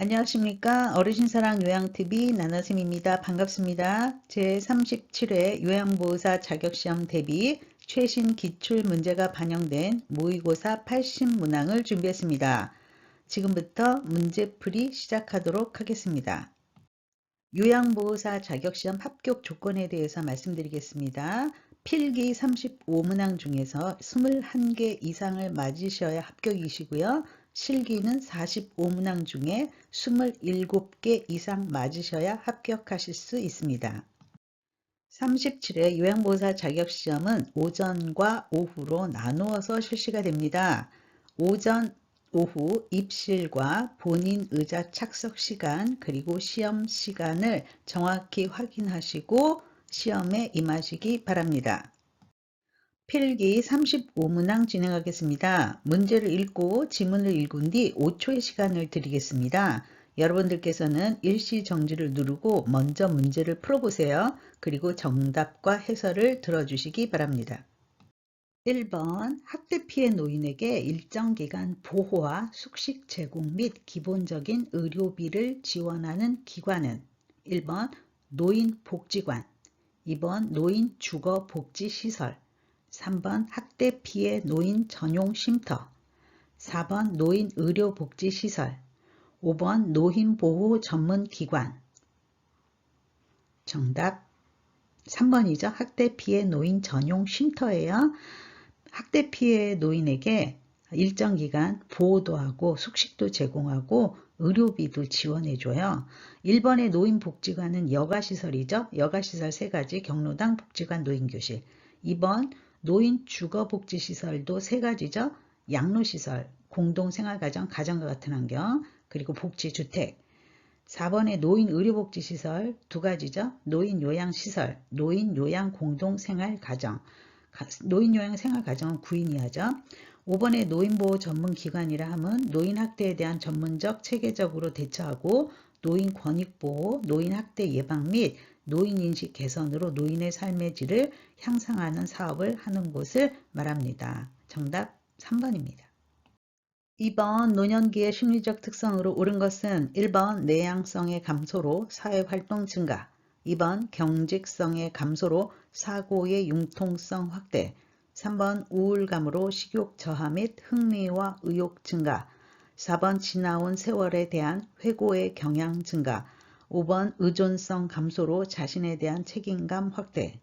안녕하십니까. 어르신사랑 요양TV 나나쌤입니다. 반갑습니다. 제37회 요양보호사 자격시험 대비 최신 기출문제가 반영된 모의고사 80문항을 준비했습니다. 지금부터 문제풀이 시작하도록 하겠습니다. 요양보호사 자격시험 합격 조건에 대해서 말씀드리겠습니다. 필기 35문항 중에서 21개 이상을 맞으셔야 합격이시고요. 실기는 45문항 중에 27개 이상 맞으셔야 합격하실 수 있습니다. 37회 요양보호사 자격시험은 오전과 오후로 나누어서 실시가 됩니다. 오전, 오후 입실과 본인 의자 착석 시간 그리고 시험 시간을 정확히 확인하시고 시험에 임하시기 바랍니다. 필기 35문항 진행하겠습니다. 문제를 읽고 지문을 읽은 뒤 5초의 시간을 드리겠습니다. 여러분들께서는 일시정지를 누르고 먼저 문제를 풀어보세요. 그리고 정답과 해설을 들어주시기 바랍니다. 1번 학대 피해 노인에게 일정 기간 보호와 숙식 제공 및 기본적인 의료비를 지원하는 기관은 1번 노인복지관, 2번 노인주거복지시설, 3번 학대 피해 노인 전용 쉼터, 4번 노인의료복지시설, 5번 노인보호 전문기관. 정답 3번이죠. 학대 피해 노인 전용 쉼터예요. 학대 피해 노인에게 일정 기간 보호도 하고 숙식도 제공하고 의료비도 지원해줘요. 1번의 노인복지관은 여가시설이죠. 여가시설 3가지 경로당 복지관 노인교실. 2번 노인주거복지시설도 3가지죠. 양로시설, 공동생활가정, 가정과 같은 환경, 그리고 복지주택. 4번의 노인의료복지시설 2가지죠. 노인요양시설, 노인요양공동생활가정. 노인요양생활가정은 9인 이하죠. 5번의 노인보호 전문기관이라 함은 노인학대에 대한 전문적 체계적으로 대처하고 노인 권익보호, 노인학대 예방 및 노인인식 개선으로 노인의 삶의 질을 향상하는 사업을 하는 곳을 말합니다. 정답 3번입니다. 2번 노년기의 심리적 특성으로 옳은 것은 1번 내향성의 감소로 사회활동 증가, 2번 경직성의 감소로 사고의 융통성 확대, 3번 우울감으로 식욕 저하 및 흥미와 의욕 증가, 4번 지나온 세월에 대한 회고의 경향 증가, 5번 의존성 감소로 자신에 대한 책임감 확대.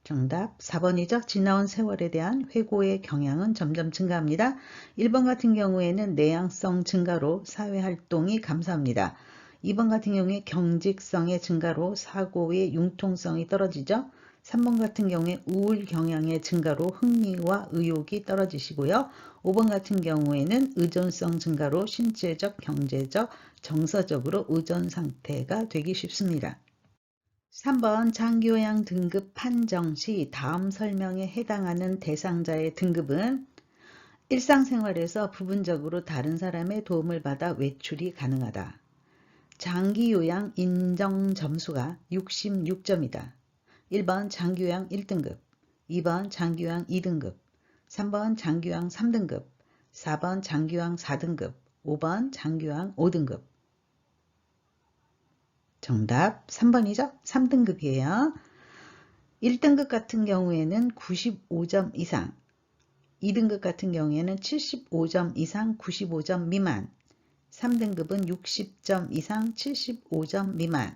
정답 4번이죠. 지나온 세월에 대한 회고의 경향은 점점 증가합니다. 1번 같은 경우에는 내향성 증가로 사회활동이 감소합니다. 2번 같은 경우에 경직성의 증가로 사고의 융통성이 떨어지죠. 3번 같은 경우에 우울 경향의 증가로 흥미와 의욕이 떨어지시고요. 5번 같은 경우에는 의존성 증가로 신체적, 경제적, 정서적으로 의존 상태가 되기 쉽습니다. 3번 장기요양 등급 판정 시 다음 설명에 해당하는 대상자의 등급은 일상생활에서 부분적으로 다른 사람의 도움을 받아 외출이 가능하다. 장기요양 인정 점수가 66점이다. 1번 장기요양 1등급, 2번 장기요양 2등급, 3번 장기요양 3등급, 4번 장기요양 4등급, 5번 장기요양 5등급. 정답 3번이죠. 3등급이에요. 1등급 같은 경우에는 95점 이상, 2등급 같은 경우에는 75점 이상 95점 미만, 3등급은 60점 이상 75점 미만,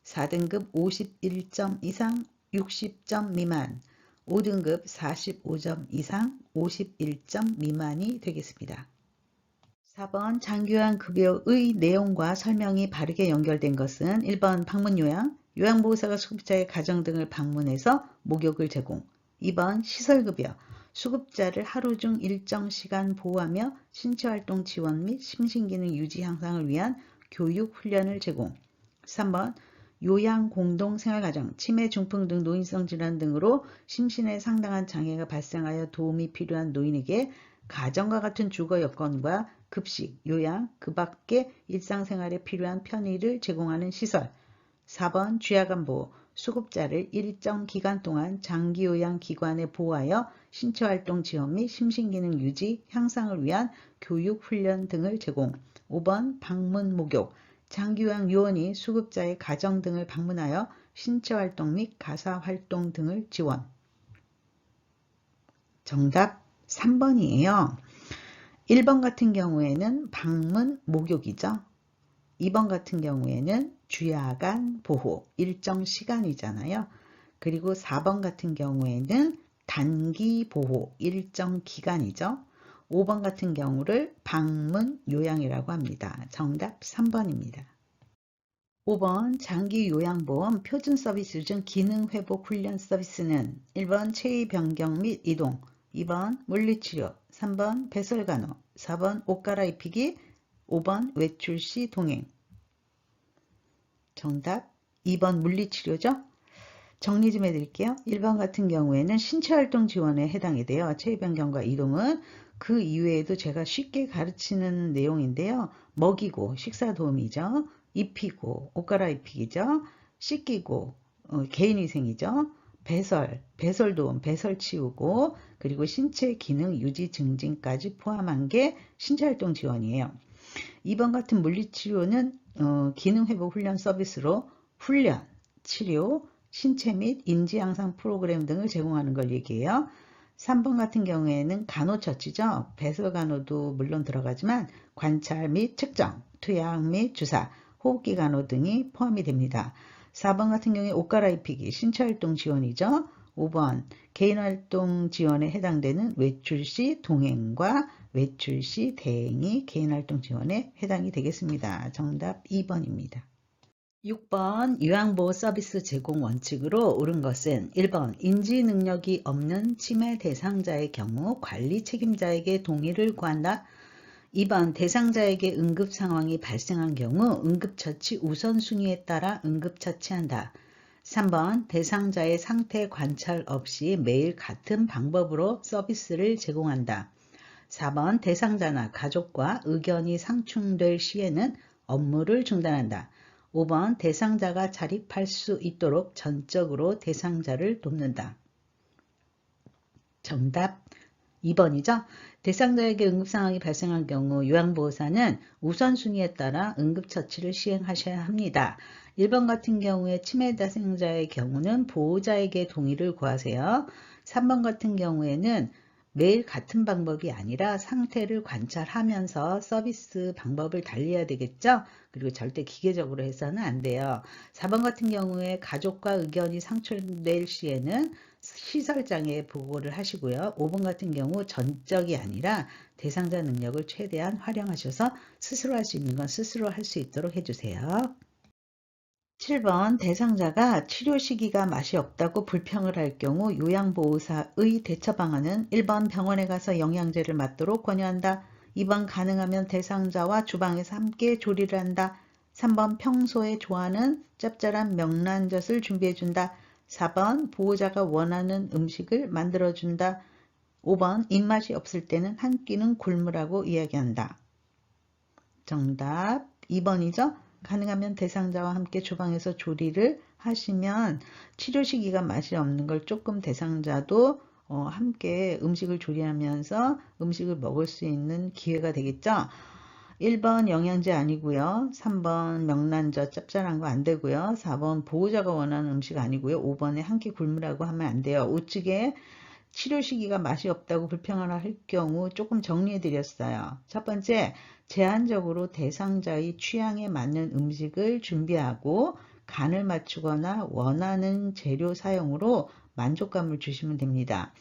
4등급 51점 이상 60점 미만, 5등급 45점 이상 51점 미만이 되겠습니다. 4번 장기요양급여의 내용과 설명이 바르게 연결된 것은 1번 방문요양, 요양보호사가 수급자의 가정 등을 방문해서 목욕을 제공. 2번 시설급여, 수급자를 하루 중 일정 시간 보호하며 신체활동 지원 및 심신기능 유지 향상을 위한 교육 훈련을 제공. 3번 요양공동생활가정, 치매, 중풍 등 노인성 질환 등으로 심신에 상당한 장애가 발생하여 도움이 필요한 노인에게 가정과 같은 주거 여건과 급식, 요양, 그 밖에 일상생활에 필요한 편의를 제공하는 시설. 4번 쥐야간보호, 수급자를 일정 기간 동안 장기요양기관에 보호하여 신체활동 지원 및 심신기능 유지, 향상을 위한 교육, 훈련 등을 제공. 5번 방문 목욕. 장기요양 요원이 수급자의 가정 등을 방문하여 신체활동 및 가사활동 등을 지원. 정답 3번이에요. 1번 같은 경우에는 방문 목욕이죠. 2번 같은 경우에는 주야간 보호, 일정 시간이잖아요. 그리고 4번 같은 경우에는 단기 보호, 일정 기간이죠. 5번 같은 경우를 방문 요양이라고 합니다. 정답 3번입니다. 5번 장기 요양보험 표준 서비스 중 기능 회복 훈련 서비스는 1번 체위 변경 및 이동, 2번 물리치료, 3번 배설간호, 4번 옷 갈아입히기, 5번 외출 시 동행. 정답 2번 물리치료죠. 정리 좀 해드릴게요. 1번 같은 경우에는 신체활동 지원에 해당이 돼요. 체위 변경과 이동은 그 이외에도 제가 쉽게 가르치는 내용인데요. 먹이고 식사 도움이죠. 입히고 옷 갈아입히기죠. 씻기고 개인위생이죠. 배설 도움, 배설 치우고 그리고 신체 기능 유지 증진까지 포함한 게 신체활동 지원이에요. 2번 같은 물리치료는 기능회복 훈련 서비스로 훈련, 치료, 신체 및 인지 향상 프로그램 등을 제공하는 걸 얘기해요. 3번 같은 경우에는 간호처치죠. 배설간호도 물론 들어가지만 관찰 및 측정, 투약 및 주사, 호흡기 간호 등이 포함이 됩니다. 4번 같은 경우에 옷 갈아입히기, 신체활동 지원이죠. 5번 개인활동 지원에 해당되는 외출 시 동행과 외출 시 대행이 개인활동 지원에 해당이 되겠습니다. 정답 2번입니다. 6번 요양보호 서비스 제공 원칙으로 옳은 것은 1번 인지 능력이 없는 치매 대상자의 경우 관리 책임자에게 동의를 구한다. 2번 대상자에게 응급 상황이 발생한 경우 응급처치 우선순위에 따라 응급처치한다. 3번 대상자의 상태 관찰 없이 매일 같은 방법으로 서비스를 제공한다. 4번 대상자나 가족과 의견이 상충될 시에는 업무를 중단한다. 5번 대상자가 자립할 수 있도록 전적으로 대상자를 돕는다. 정답 2번이죠. 대상자에게 응급상황이 발생한 경우 요양보호사는 우선순위에 따라 응급처치를 시행하셔야 합니다. 1번 같은 경우에 치매 대상자의 경우는 보호자에게 동의를 구하세요. 3번 같은 경우에는 매일 같은 방법이 아니라 상태를 관찰하면서 서비스 방법을 달리해야 되겠죠. 그리고 절대 기계적으로 해서는 안 돼요. 4번 같은 경우에 가족과 의견이 상충될 시에는 시설장에 보고를 하시고요. 5번 같은 경우 전적이 아니라 대상자 능력을 최대한 활용하셔서 스스로 할 수 있는 건 스스로 할 수 있도록 해주세요. 7번 대상자가 치료 시기가 맛이 없다고 불평을 할 경우 요양보호사의 대처 방안은 1번 병원에 가서 영양제를 맞도록 권유한다. 2번 가능하면 대상자와 주방에서 함께 조리를 한다. 3번 평소에 좋아하는 짭짤한 명란젓을 준비해준다. 4번 보호자가 원하는 음식을 만들어준다. 5번 입맛이 없을 때는 한 끼는 굶으라고 이야기한다. 정답 2번이죠. 가능하면 대상자와 함께 주방에서 조리를 하시면 치료 시기가 맛이 없는 걸 조금 대상자도 함께 음식을 조리하면서 음식을 먹을 수 있는 기회가 되겠죠. 1번 영양제 아니고요. 3번 명란젓 짭짤한 거 안 되고요. 4번 보호자가 원하는 음식 아니고요. 5번에 한 끼 굶으라고 하면 안 돼요. 우측에 치료 시기가 맛이 없다고 불평을 할 경우 조금 정리해 드렸어요. 첫 번째, 제한적으로 대상자의 취향에 맞는 음식을 준비하고 간을 맞추거나 원하는 재료 사용으로 만족감을 주시면 됩니다.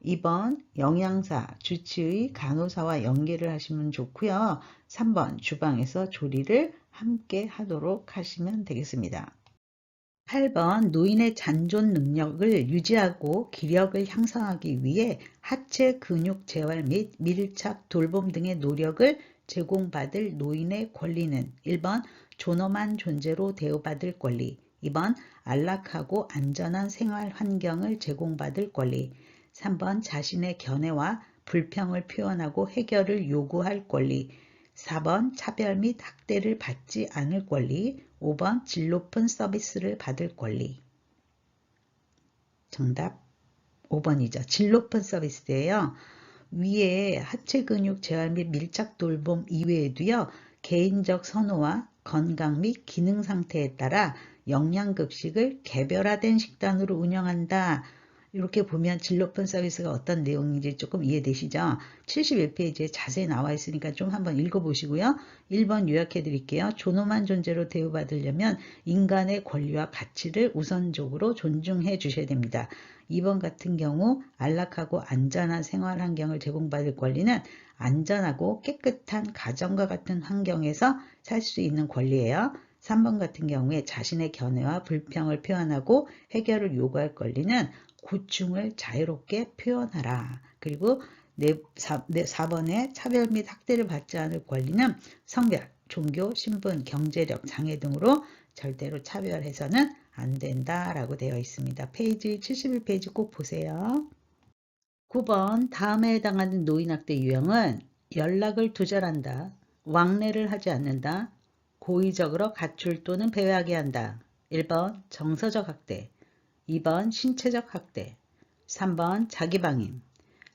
2번 영양사, 주치의 간호사와 연계를 하시면 좋고요. 3번 주방에서 조리를 함께 하도록 하시면 되겠습니다. 8번 노인의 잔존 능력을 유지하고 기력을 향상하기 위해 하체 근육 재활 및 밀착 돌봄 등의 노력을 제공받을 노인의 권리는 1번 존엄한 존재로 대우받을 권리, 2번 안락하고 안전한 생활 환경을 제공받을 권리, 3번 자신의 견해와 불평을 표현하고 해결을 요구할 권리, 4번 차별 및 학대를 받지 않을 권리, 5번 질 높은 서비스를 받을 권리. 정답 5번이죠. 질 높은 서비스예요. 위에 하체 근육 재활 및 밀착 돌봄 이외에도요. 개인적 선호와 건강 및 기능 상태에 따라 영양급식을 개별화된 식단으로 운영한다. 이렇게 보면 질 높은 서비스가 어떤 내용인지 조금 이해되시죠? 71페이지에 자세히 나와 있으니까 좀 한번 읽어보시고요. 1번 요약해 드릴게요. 존엄한 존재로 대우받으려면 인간의 권리와 가치를 우선적으로 존중해 주셔야 됩니다. 2번 같은 경우 안락하고 안전한 생활 환경을 제공받을 권리는 안전하고 깨끗한 가정과 같은 환경에서 살 수 있는 권리예요. 3번 같은 경우에 자신의 견해와 불평을 표현하고 해결을 요구할 권리는 고충을 자유롭게 표현하라. 그리고 4번에 차별 및 학대를 받지 않을 권리는 성별, 종교, 신분, 경제력, 장애 등으로 절대로 차별해서는 안 된다라고 되어 있습니다. 페이지 71페이지 꼭 보세요. 9번 다음에 해당하는 노인학대 유형은 연락을 두절한다, 왕래를 하지 않는다, 고의적으로 가출 또는 배회하게 한다. 1번 정서적 학대, 2번 신체적 학대, 3번 자기방임,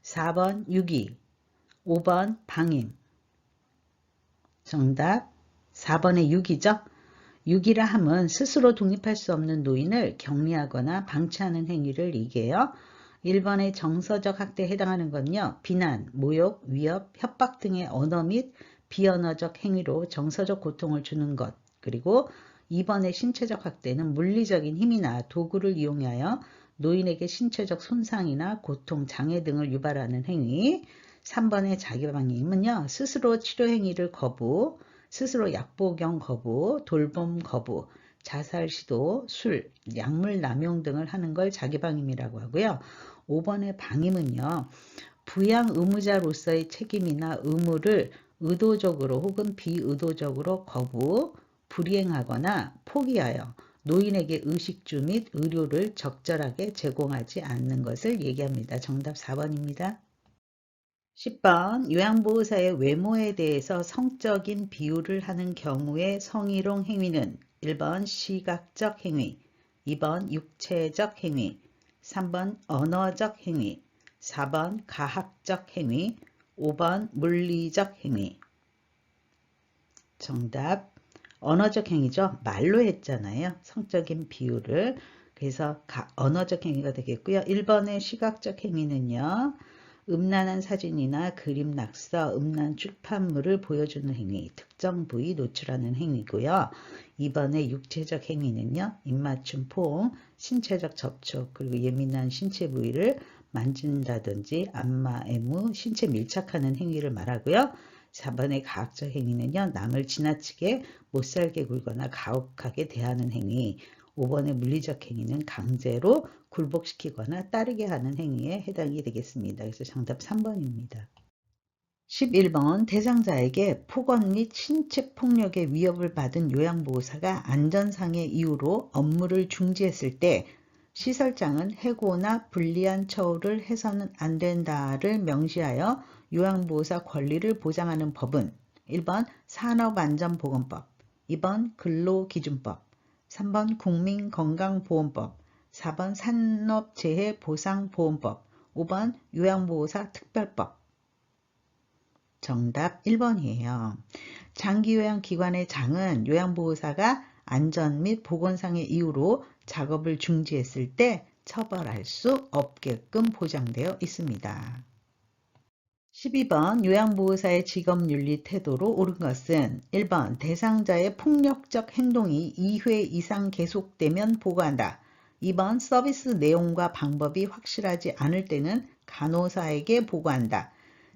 4번 유기, 5번 방임. 정답 4번의 유기죠. 유기라 함은 스스로 독립할 수 없는 노인을 격리하거나 방치하는 행위를 얘기해요. 1번의 정서적 학대에 해당하는 건요. 비난, 모욕, 위협, 협박 등의 언어 및 비언어적 행위로 정서적 고통을 주는 것. 그리고 2번의 신체적 학대는 물리적인 힘이나 도구를 이용하여 노인에게 신체적 손상이나 고통, 장애 등을 유발하는 행위. 3번의 자기방임은요. 스스로 치료 행위를 거부, 스스로 약복용 거부, 돌봄 거부, 자살 시도, 술, 약물 남용 등을 하는 걸 자기방임이라고 하고요. 5번의 방임은요. 부양 의무자로서의 책임이나 의무를 의도적으로 혹은 비의도적으로 거부, 불이행하거나 포기하여 노인에게 의식주 및 의료를 적절하게 제공하지 않는 것을 얘기합니다. 정답 4번입니다. 10번 요양보호사의 외모에 대해서 성적인 비유를 하는 경우의 성희롱 행위는 1번 시각적 행위, 2번 육체적 행위, 3번 언어적 행위, 4번 가학적 행위, 5번 물리적 행위. 정답 언어적 행위죠. 말로 했잖아요. 성적인 비유를. 그래서 언어적 행위가 되겠고요. 1번의 시각적 행위는요. 음란한 사진이나 그림 낙서, 음란 출판물을 보여주는 행위, 특정 부위 노출하는 행위고요. 2번의 육체적 행위는요. 입맞춤, 포옹, 신체적 접촉, 그리고 예민한 신체 부위를 만진다든지 안마, 애무, 신체 밀착하는 행위를 말하고요. 4번의 가학적 행위는요. 남을 지나치게 못살게 굴거나 가혹하게 대하는 행위. 5번의 물리적 행위는 강제로 굴복시키거나 따르게 하는 행위에 해당이 되겠습니다. 그래서 정답 3번입니다. 11번 대상자에게 폭언 및 신체폭력의 위협을 받은 요양보호사가 안전상의 이유로 업무를 중지했을 때 시설장은 해고나 불리한 처우를 해서는 안 된다를 명시하여 요양보호사 권리를 보장하는 법은 1번 산업안전보건법, 2번 근로기준법, 3번 국민건강보험법, 4번 산업재해보상보험법, 5번 요양보호사 특별법. 정답 1번이에요. 장기요양기관의 장은 요양보호사가 안전 및 보건상의 이유로 작업을 중지했을 때 처벌할 수 없게끔 보장되어 있습니다. 12번 요양보호사의 직업윤리 태도로 옳은 것은 1번 대상자의 폭력적 행동이 2회 이상 계속되면 보고한다. 2번 서비스 내용과 방법이 확실하지 않을 때는 간호사에게 보고한다.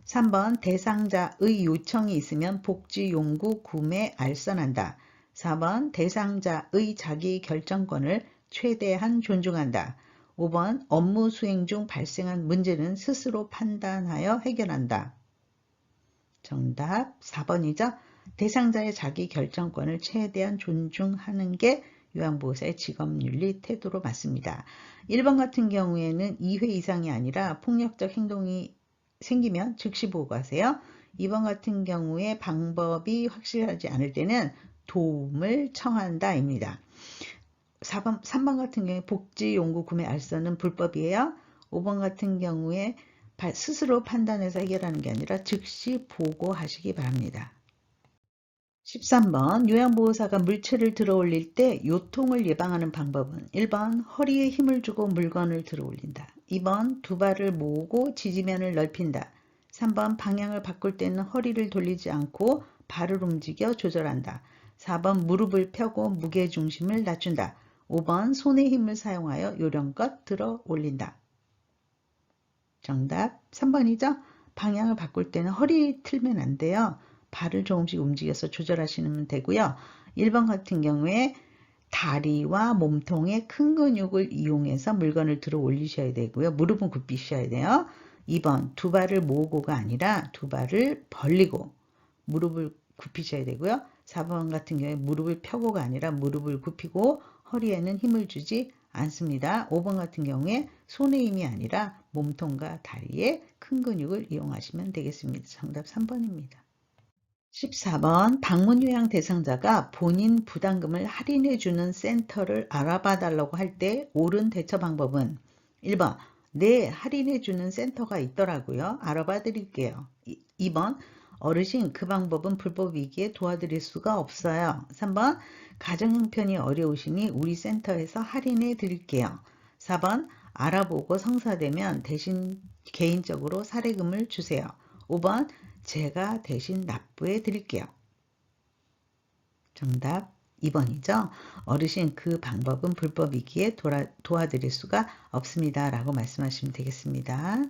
3번 대상자의 요청이 있으면 복지용구 구매 알선한다. 4번 대상자의 자기 결정권을 최대한 존중한다. 5번 업무 수행 중 발생한 문제는 스스로 판단하여 해결한다. 정답 4번이죠. 대상자의 자기 결정권을 최대한 존중하는 게 요양보호사의 직업윤리 태도로 맞습니다. 1번 같은 경우에는 2회 이상이 아니라 폭력적 행동이 생기면 즉시 보고하세요. 2번 같은 경우에 방법이 확실하지 않을 때는 도움을 청한다입니다. 3번 같은 경우에 복지용구 구매 알선은 불법이에요. 5번 같은 경우에 스스로 판단해서 해결하는 게 아니라 즉시 보고하시기 바랍니다. 13번 요양보호사가 물체를 들어 올릴 때 요통을 예방하는 방법은 1번 허리에 힘을 주고 물건을 들어 올린다. 2번 두 발을 모으고 지지면을 넓힌다. 3번 방향을 바꿀 때는 허리를 돌리지 않고 발을 움직여 조절한다. 4번 무릎을 펴고 무게중심을 낮춘다. 5번 손의 힘을 사용하여 요령껏 들어 올린다. 정답 3번이죠? 방향을 바꿀 때는 허리 틀면 안 돼요. 발을 조금씩 움직여서 조절하시면 되고요. 1번 같은 경우에 다리와 몸통의 큰 근육을 이용해서 물건을 들어 올리셔야 되고요. 무릎은 굽히셔야 돼요. 2번 두 발을 모으고가 아니라 두 발을 벌리고 무릎을 굽히셔야 되고요. 4번 같은 경우에 무릎을 펴고가 아니라 무릎을 굽히고 허리에는 힘을 주지 않습니다. 5번 같은 경우에 손의 힘이 아니라 몸통과 다리의 큰 근육을 이용하시면 되겠습니다. 정답 3번입니다. 14번 방문 요양 대상자가 본인 부담금을 할인해주는 센터를 알아봐 달라고 할 때 옳은 대처 방법은 1번 네, 할인해주는 센터가 있더라고요. 알아봐 드릴게요. 2번 어르신 그 방법은 불법이기에 도와드릴 수가 없어요. 3번 가정 형편이 어려우시니 우리 센터에서 할인해 드릴게요. 4번 알아보고 성사되면 대신 개인적으로 사례금을 주세요. 5번 제가 대신 납부해 드릴게요. 정답 2번이죠. 어르신 그 방법은 불법이기에 도와드릴 수가 없습니다. 라고 말씀하시면 되겠습니다.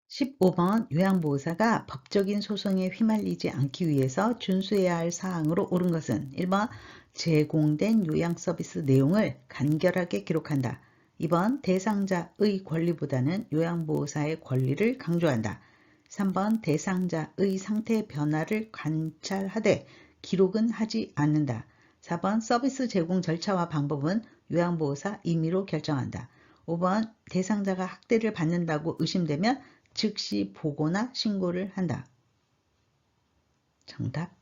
15번 요양보호사가 법적인 소송에 휘말리지 않기 위해서 준수해야 할 사항으로 옳은 것은 1번 제공된 요양 서비스 내용을 간결하게 기록한다. 2번 대상자의 권리보다는 요양보호사의 권리를 강조한다. 3번 대상자의 상태 변화를 관찰하되 기록은 하지 않는다. 4번 서비스 제공 절차와 방법은 요양보호사 임의로 결정한다. 5번 대상자가 학대를 받는다고 의심되면 즉시 보고나 신고를 한다. 정답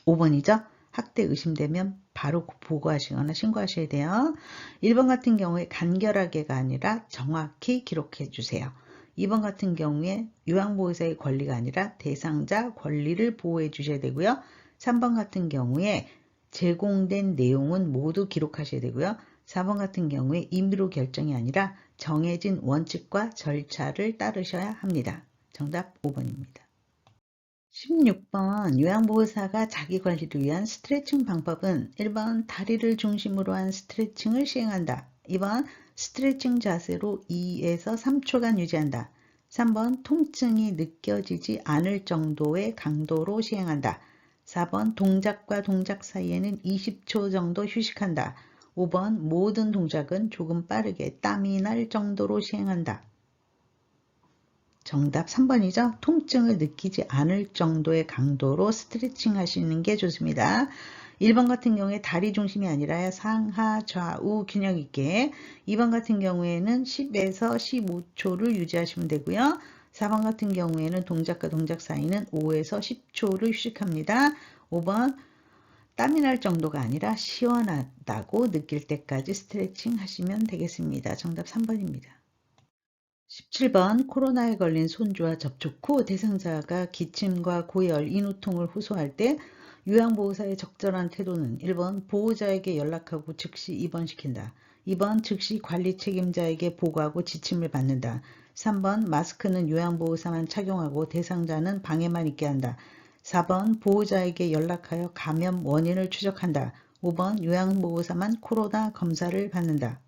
5번이죠. 학대 의심되면 바로 보고하시거나 신고하셔야 돼요. 1번 같은 경우에 간결하게가 아니라 정확히 기록해 주세요. 2번 같은 경우에 요양보호사의 권리가 아니라 대상자 권리를 보호해 주셔야 되고요. 3번 같은 경우에 제공된 내용은 모두 기록하셔야 되고요. 4번 같은 경우에 임의로 결정이 아니라 정해진 원칙과 절차를 따르셔야 합니다. 정답 5번입니다. 16번 요양보호사가 자기관리를 위한 스트레칭 방법은 1번 다리를 중심으로 한 스트레칭을 시행한다. 2번 스트레칭 자세로 2에서 3초간 유지한다. 3번 통증이 느껴지지 않을 정도의 강도로 시행한다. 4번 동작과 동작 사이에는 20초 정도 휴식한다. 5번 모든 동작은 조금 빠르게 땀이 날 정도로 시행한다. 정답 3번이죠. 통증을 느끼지 않을 정도의 강도로 스트레칭 하시는 게 좋습니다. 1번 같은 경우에 다리 중심이 아니라 상하 좌우 균형 있게 2번 같은 경우에는 10에서 15초를 유지하시면 되고요. 4번 같은 경우에는 동작과 동작 사이는 5에서 10초를 휴식합니다. 5번 땀이 날 정도가 아니라 시원하다고 느낄 때까지 스트레칭 하시면 되겠습니다. 정답 3번입니다. 17번 코로나에 걸린 손주와 접촉 후 대상자가 기침과 고열, 인후통을 호소할 때 요양보호사의 적절한 태도는 1번 보호자에게 연락하고 즉시 입원시킨다. 2번 즉시 관리 책임자에게 보고하고 지침을 받는다. 3번 마스크는 요양보호사만 착용하고 대상자는 방에만 있게 한다. 4번 보호자에게 연락하여 감염 원인을 추적한다. 5번 요양보호사만 코로나 검사를 받는다.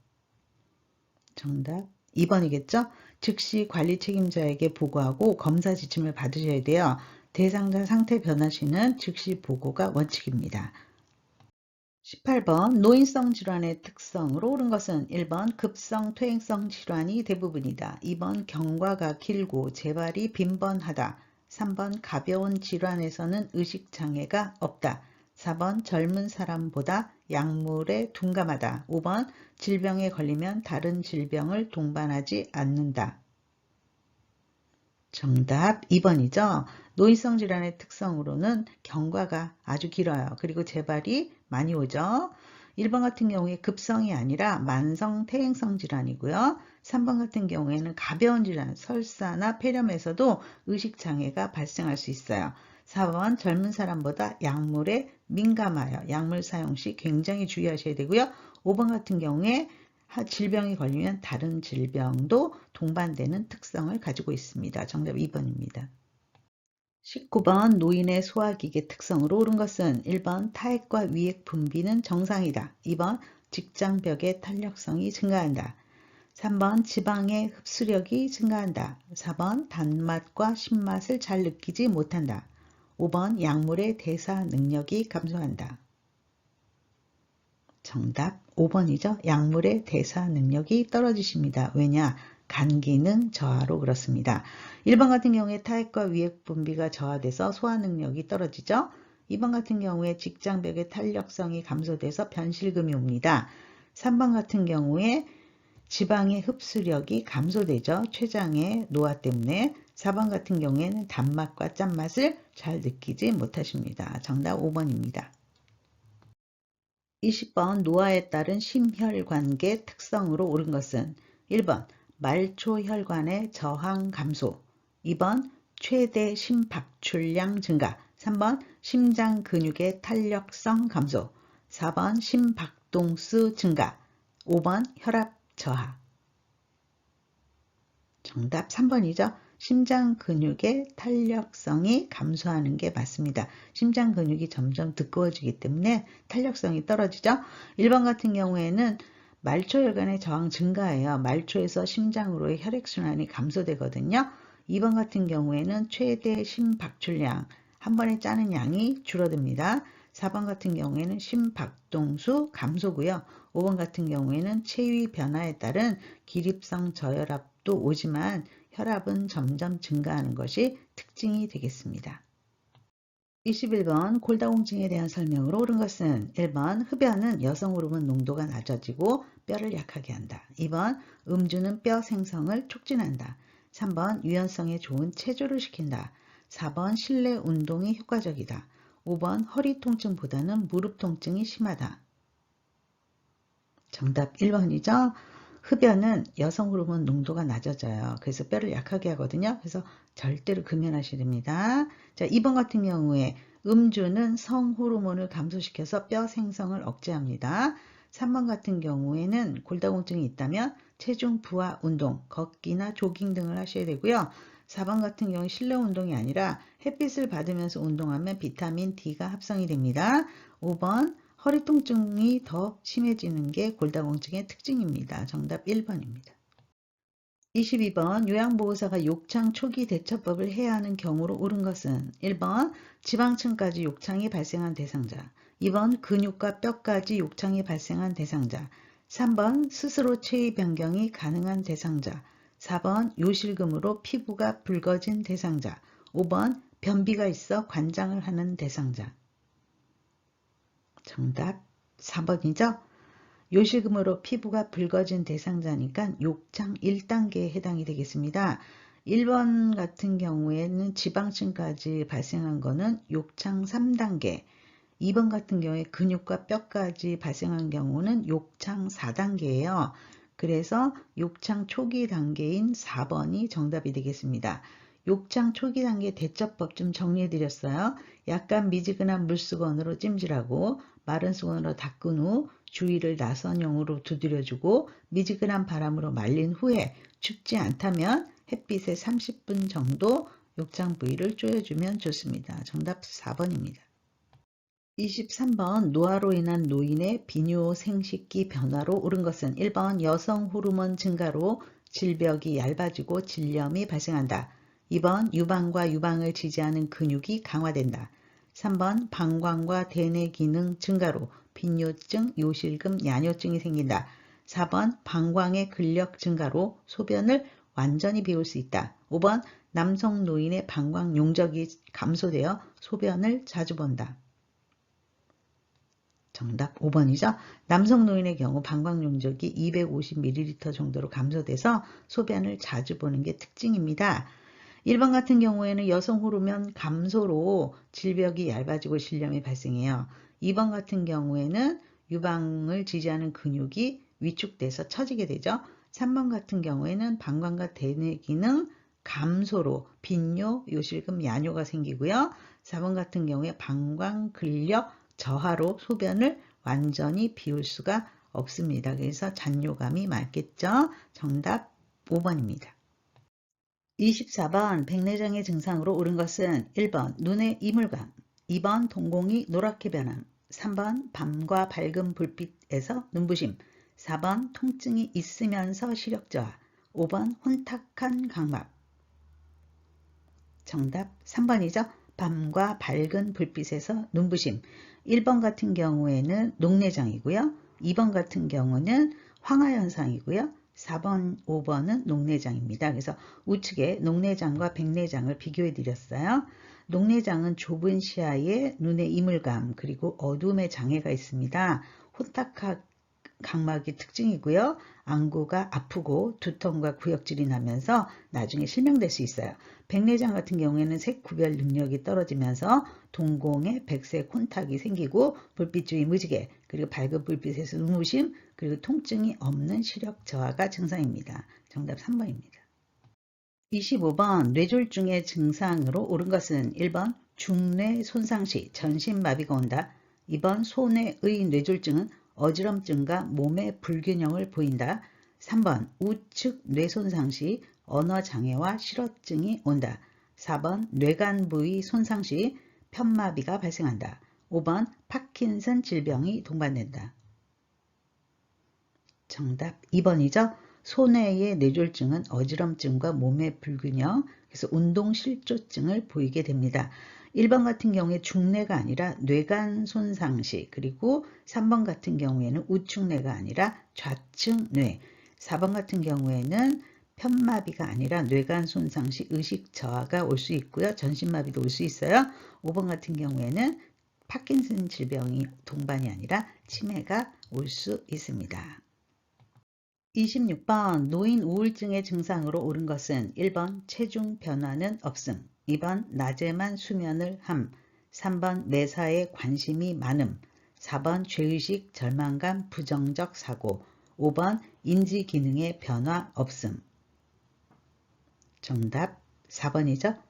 정답 2번이겠죠? 즉시 관리 책임자에게 보고하고 검사 지침을 받으셔야 돼요. 대상자 상태 변화 시는 즉시 보고가 원칙입니다. 18번 노인성 질환의 특성으로 옳은 것은 1번 급성 퇴행성 질환이 대부분이다. 2번 경과가 길고 재발이 빈번하다. 3번 가벼운 질환에서는 의식장애가 없다. 4번 젊은 사람보다 약물에 둔감하다. 5번 질병에 걸리면 다른 질병을 동반하지 않는다. 정답 2번이죠. 노인성 질환의 특성으로는 경과가 아주 길어요. 그리고 재발이 많이 오죠. 1번 같은 경우에 급성이 아니라 만성 퇴행성 질환이고요. 3번 같은 경우에는 가벼운 질환, 설사나 폐렴에서도 의식장애가 발생할 수 있어요. 4번 젊은 사람보다 약물에 민감하여 약물 사용 시 굉장히 주의하셔야 되고요. 5번 같은 경우에 질병이 걸리면 다른 질병도 동반되는 특성을 가지고 있습니다. 정답 2번입니다. 19번 노인의 소화기계 특성으로 옳은 것은 1번 타액과 위액 분비는 정상이다. 2번 직장벽의 탄력성이 증가한다. 3번 지방의 흡수력이 증가한다. 4번 단맛과 신맛을 잘 느끼지 못한다. 5번 약물의 대사 능력이 감소한다. 정답 5번이죠. 약물의 대사 능력이 떨어지십니다. 왜냐? 간 기능 저하로 그렇습니다. 1번 같은 경우에 타액과 위액 분비가 저하돼서 소화 능력이 떨어지죠. 2번 같은 경우에 직장벽의 탄력성이 감소돼서 변실금이 옵니다. 3번 같은 경우에 지방의 흡수력이 감소되죠. 췌장의 노화 때문에. 4번 같은 경우에는 단맛과 짠맛을 잘 느끼지 못하십니다. 정답 5번입니다. 20번 노화에 따른 심혈관계 특성으로 옳은 것은 1번 말초혈관의 저항 감소, 2번 최대 심박출량 증가, 3번 심장 근육의 탄력성 감소, 4번 심박동수 증가, 5번 혈압 저하. 정답 3번이죠. 심장 근육의 탄력성이 감소하는 게 맞습니다. 심장 근육이 점점 두꺼워지기 때문에 탄력성이 떨어지죠. 1번 같은 경우에는 말초혈관의 저항 증가예요. 말초에서 심장으로의 혈액순환이 감소되거든요. 2번 같은 경우에는 최대 심박출량, 한 번에 짜는 양이 줄어듭니다. 4번 같은 경우에는 심박동수 감소고요. 5번 같은 경우에는 체위 변화에 따른 기립성 저혈압도 오지만 혈압은 점점 증가하는 것이 특징이 되겠습니다. 21번 골다공증에 대한 설명으로 옳은 것은 1번 흡연은 여성 호르몬 농도가 낮아지고 뼈를 약하게 한다. 2번 음주는 뼈 생성을 촉진한다. 3번 유연성에 좋은 체조를 시킨다. 4번 실내 운동이 효과적이다. 5번 허리 통증보다는 무릎 통증이 심하다. 정답 1번이죠. 흡연은 여성 호르몬 농도가 낮아져요. 그래서 뼈를 약하게 하거든요. 그래서 절대로 금연하셔야 됩니다. 자, 2번 같은 경우에 음주는 성 호르몬을 감소시켜서 뼈 생성을 억제합니다. 3번 같은 경우에는 골다공증이 있다면 체중 부하 운동, 걷기나 조깅 등을 하셔야 되고요. 4번 같은 경우 실내 운동이 아니라 햇빛을 받으면서 운동하면 비타민 D가 합성이 됩니다. 5번 허리 통증이 더 심해지는 게 골다공증의 특징입니다. 정답 1번입니다. 22번 요양보호사가 욕창 초기 대처법을 해야 하는 경우로 옳은 것은 1번 지방층까지 욕창이 발생한 대상자, 2번 근육과 뼈까지 욕창이 발생한 대상자, 3번 스스로 체위 변경이 가능한 대상자, 4번 요실금으로 피부가 붉어진 대상자, 5번 변비가 있어 관장을 하는 대상자. 정답 4번이죠. 요실금으로 피부가 붉어진 대상자니까 욕창 1단계에 해당이 되겠습니다. 1번 같은 경우에는 지방층까지 발생한 거는 욕창 3단계, 2번 같은 경우에 근육과 뼈까지 발생한 경우는 욕창 4단계예요. 그래서 욕창 초기 단계인 4번이 정답이 되겠습니다. 욕창 초기 단계 대처법 좀 정리해 드렸어요. 약간 미지근한 물수건으로 찜질하고 마른 수건으로 닦은 후 주위를 나선형으로 두드려주고 미지근한 바람으로 말린 후에 춥지 않다면 햇빛에 30분 정도 욕창 부위를 쪼여주면 좋습니다. 정답 4번입니다. 23번 노화로 인한 노인의 비뇨 생식기 변화로 옳은 것은 1번 여성 호르몬 증가로 질벽이 얇아지고 질염이 발생한다. 2번 유방과 유방을 지지하는 근육이 강화된다. 3번 방광과 대뇌 기능 증가로 빈뇨증, 요실금, 야뇨증이 생긴다. 4번 방광의 근력 증가로 소변을 완전히 비울 수 있다. 5번 남성 노인의 방광 용적이 감소되어 소변을 자주 본다. 정답 5번이죠. 남성 노인의 경우 방광 용적이 250ml 정도로 감소돼서 소변을 자주 보는 게 특징입니다. 1번 같은 경우에는 여성 호르몬 감소로 질벽이 얇아지고 질염이 발생해요. 2번 같은 경우에는 유방을 지지하는 근육이 위축돼서 처지게 되죠. 3번 같은 경우에는 방광과 대뇌 기능 감소로 빈뇨, 요실금, 야뇨가 생기고요. 4번 같은 경우에 방광 근력 저하로 소변을 완전히 비울 수가 없습니다. 그래서 잔뇨감이 많겠죠. 정답 5번입니다. 24번 백내장의 증상으로 옳은 것은 1번 눈의 이물감, 2번 동공이 노랗게 변함, 3번 밤과 밝은 불빛에서 눈부심, 4번 통증이 있으면서 시력 저하, 5번 혼탁한 각막. 정답 3번이죠. 밤과 밝은 불빛에서 눈부심. 1번 같은 경우에는 녹내장이고요. 2번 같은 경우는 황화현상이고요. 4번, 5번은 녹내장입니다. 그래서 우측에 녹내장과 백내장을 비교해 드렸어요. 녹내장은 좁은 시야에 눈의 이물감 그리고 어둠의 장애가 있습니다. 혼탁한 각막이 특징이고요. 안구가 아프고 두통과 구역질이 나면서 나중에 실명될 수 있어요. 백내장 같은 경우에는 색 구별 능력이 떨어지면서 동공에 백색 혼탁이 생기고 불빛 주위 무지개 그리고 밝은 불빛에서 눈부심 그리고 통증이 없는 시력 저하가 증상입니다. 정답 3번입니다. 25번 뇌졸중의 증상으로 옳은 것은 1번 중뇌 손상 시 전신마비가 온다. 2번 소뇌의 뇌졸중은 어지럼증과 몸의 불균형을 보인다. 3번 우측 뇌손상 시 언어장애와 실어증이 온다. 4번 뇌간 부위 손상 시 편마비가 발생한다. 5번 파킨슨 질병이 동반된다. 정답 2번이죠. 소뇌의 뇌졸중은 어지럼증과 몸의 불균형, 그래서 운동실조증을 보이게 됩니다. 1번 같은 경우에 중뇌가 아니라 뇌간 손상 시, 그리고 3번 같은 경우에는 우측뇌가 아니라 좌측뇌, 4번 같은 경우에는 편마비가 아니라 뇌간 손상 시 의식 저하가 올 수 있고요. 전신마비도 올 수 있어요. 5번 같은 경우에는 파킨슨 질병이 동반이 아니라 치매가 올 수 있습니다. 26번 노인 우울증의 증상으로 옳은 것은 1번 체중 변화는 없음, 2번 낮에만 수면을 함, 3번 매사에 관심이 많음, 4번 죄의식, 절망감, 부정적 사고, 5번 인지 기능의 변화 없음. 정답 4번이죠.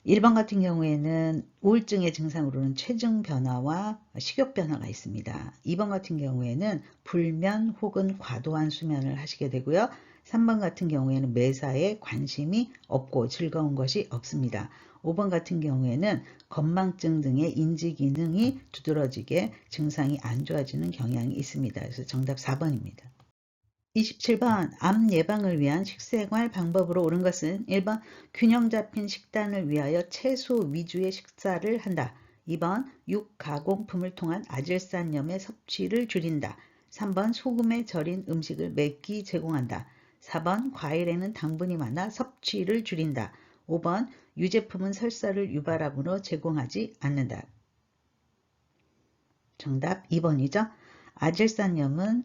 1번 같은 경우에는 우울증의 증상으로는 체중 변화와 식욕 변화가 있습니다. 2번 같은 경우에는 불면 혹은 과도한 수면을 하시게 되고요. 3번 같은 경우에는 매사에 관심이 없고 즐거운 것이 없습니다. 5번 같은 경우에는 건망증 등의 인지 기능이 두드러지게 증상이 안 좋아지는 경향이 있습니다. 그래서 정답 4번입니다. 27번 암 예방을 위한 식생활 방법으로 옳은 것은 1번 균형 잡힌 식단을 위하여 채소 위주의 식사를 한다. 2번 육가공품을 통한 아질산염의 섭취를 줄인다. 3번 소금에 절인 음식을 매끼 제공한다. 4번 과일에는 당분이 많아 섭취를 줄인다. 5번 유제품은 설사를 유발함으로 제공하지 않는다. 정답 2번이죠. 아질산염은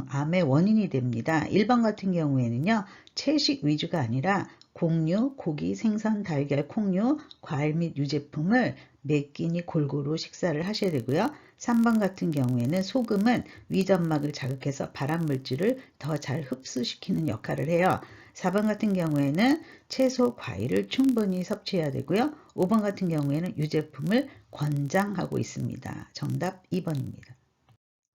암의 원인이 됩니다. 1번 같은 경우에는요. 채식 위주가 아니라 곡류, 고기, 생선, 달걀, 콩류, 과일 및 유제품을 몇 끼니 골고루 식사를 하셔야 되고요. 3번 같은 경우에는 소금은 위점막을 자극해서 발암물질을 더 잘 흡수시키는 역할을 해요. 4번 같은 경우에는 채소, 과일을 충분히 섭취해야 되고요. 5번 같은 경우에는 유제품을 권장하고 있습니다. 정답 2번입니다.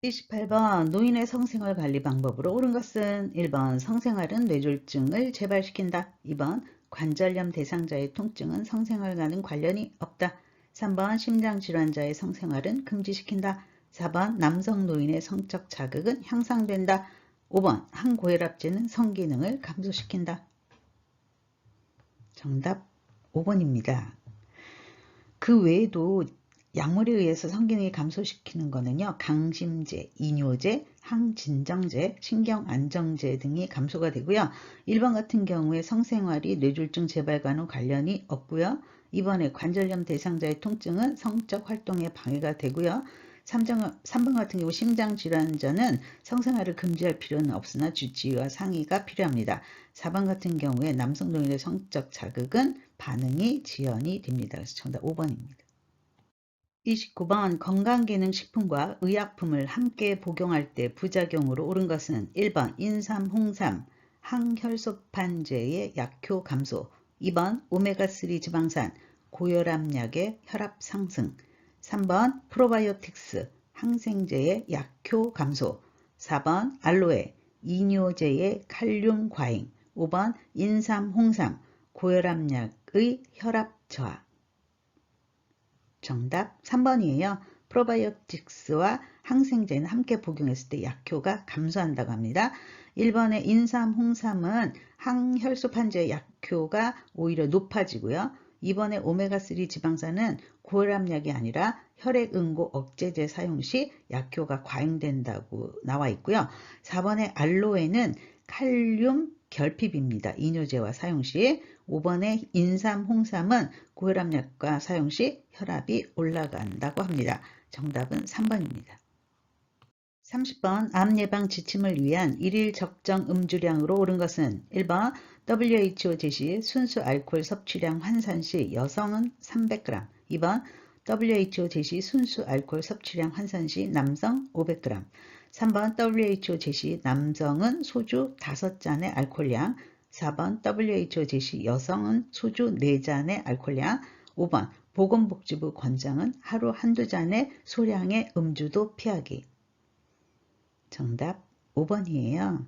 28번 노인의 성생활 관리 방법으로 옳은 것은 1번 성생활은 뇌졸중을 재발시킨다. 2번 관절염 대상자의 통증은 성생활과는 관련이 없다. 3번 심장질환자의 성생활은 금지시킨다. 4번 남성 노인의 성적 자극은 향상된다. 5번 항고혈압제는 성기능을 감소시킨다. 정답 5번입니다. 그 외에도 약물에 의해서 성기능이 감소시키는 거는요. 강심제, 이뇨제, 항진정제, 신경안정제 등이 감소가 되고요. 1번 같은 경우에 성생활이 뇌졸중 재발과는 관련이 없고요. 2번에 관절염 대상자의 통증은 성적 활동에 방해가 되고요. 3번 같은 경우 심장질환자는 성생활을 금지할 필요는 없으나 주치의와 상의가 필요합니다. 4번 같은 경우에 남성 노인의 성적 자극은 반응이 지연이 됩니다. 그래서 정답 5번입니다. 29번 건강기능식품과 의약품을 함께 복용할 때 부작용으로 옳은 것은 1번 인삼, 홍삼, 항혈소판제의 약효 감소, 2번 오메가3 지방산, 고혈압약의 혈압 상승. 3번 프로바이오틱스 항생제의 약효 감소. 4번 알로에 이뇨제의 칼륨 과잉. 5번 인삼 홍삼 고혈압약의 혈압 저하. 정답 3번이에요. 프로바이오틱스와 항생제는 함께 복용했을 때 약효가 감소한다고 합니다. 1번의 인삼, 홍삼은 항혈소 판지의 약효가 오히려 높아지고요. 2번의 오메가3 지방산은 고혈압약이 아니라 혈액응고 억제제 사용 시 약효가 과잉된다고 나와 있고요. 4번의 알로에는 칼륨 결핍입니다. 이뇨제와 사용 시. 5번의 인삼, 홍삼은 고혈압약과 사용 시 혈압이 올라간다고 합니다. 정답은 3번입니다. 30번 암 예방 지침을 위한 일일 적정 음주량으로 옳은 것은 1번 WHO 제시 순수 알코올 섭취량 환산 시 여성은 300g. 2번 WHO 제시 순수 알코올 섭취량 환산 시 남성 500g. 3번 WHO 제시 남성은 소주 5잔의 알코올량. 4번 WHO 제시 여성은 소주 4잔의 알코올량. 5번 보건복지부 권장은 하루 한두 잔의 소량의 음주도 피하기. 정답 5번이에요.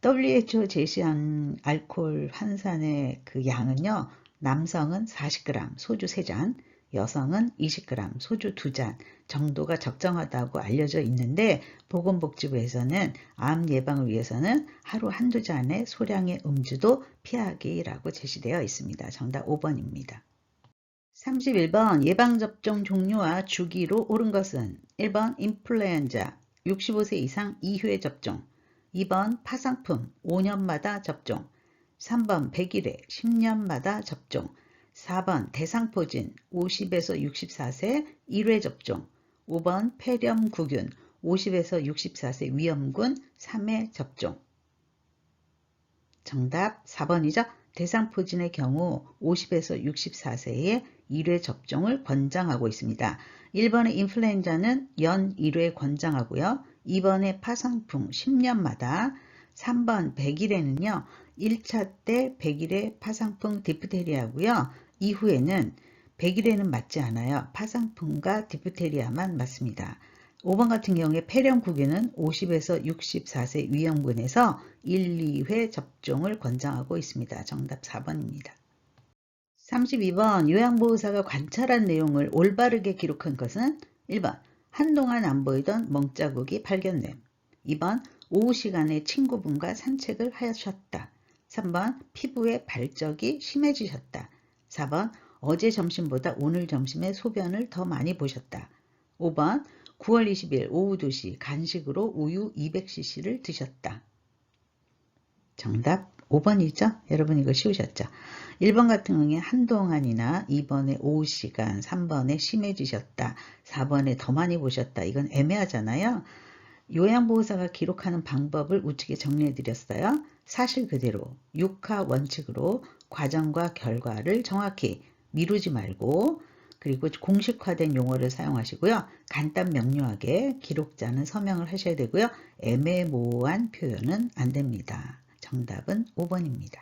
WHO 제시한 알코올 환산의 그 양은요. 남성은 40g 소주 3잔, 여성은 20g 소주 2잔 정도가 적정하다고 알려져 있는데 보건복지부에서는 암 예방을 위해서는 하루 한두 잔의 소량의 음주도 피하기라고 제시되어 있습니다. 정답 5번입니다. 31번 예방접종 종류와 주기로 옳은 것은 1번 인플루엔자 65세 이상 2회 접종. 2번 파상품 5년마다 접종. 3번 백일해 10년마다 접종. 4번 대상포진 50에서 64세 1회 접종. 5번 폐렴구균 50에서 64세 위험군 3회 접종. 정답 4번이죠. 대상포진의 경우 50에서 64세에 1회 접종을 권장하고 있습니다. 1번의 인플루엔자는 연 1회 권장하고요. 2번의 파상풍 10년마다. 3번 백일해는요. 1차 때 백일해 파상풍 디프테리아고요. 이후에는 백일해는 맞지 않아요. 파상풍과 디프테리아만 맞습니다. 5번 같은 경우에 폐렴구균은 50에서 64세 위험군에서 1, 2회 접종을 권장하고 있습니다. 정답 4번입니다. 32번 요양보호사가 관찰한 내용을 올바르게 기록한 것은 1번 한동안 안 보이던 멍자국이 발견됨. 2번 오후 시간에 친구분과 산책을 하셨다. 3번 피부에 발적이 심해지셨다. 4번 어제 점심보다 오늘 점심에 소변을 더 많이 보셨다. 5번 9월 20일 오후 2시 간식으로 우유 200cc를 드셨다. 정답 5번이죠? 여러분 이거 쉬우셨죠? 1번 같은 경우에 한동안이나 2번에 오후 시간, 3번에 심해지셨다, 4번에 더 많이 보셨다. 이건 애매하잖아요. 요양보호사가 기록하는 방법을 우측에 정리해드렸어요. 사실 그대로 6하 원칙으로 과정과 결과를 정확히 미루지 말고 그리고 공식화된 용어를 사용하시고요. 간단 명료하게 기록자는 서명을 하셔야 되고요. 애매모호한 표현은 안 됩니다. 정답은 5번입니다.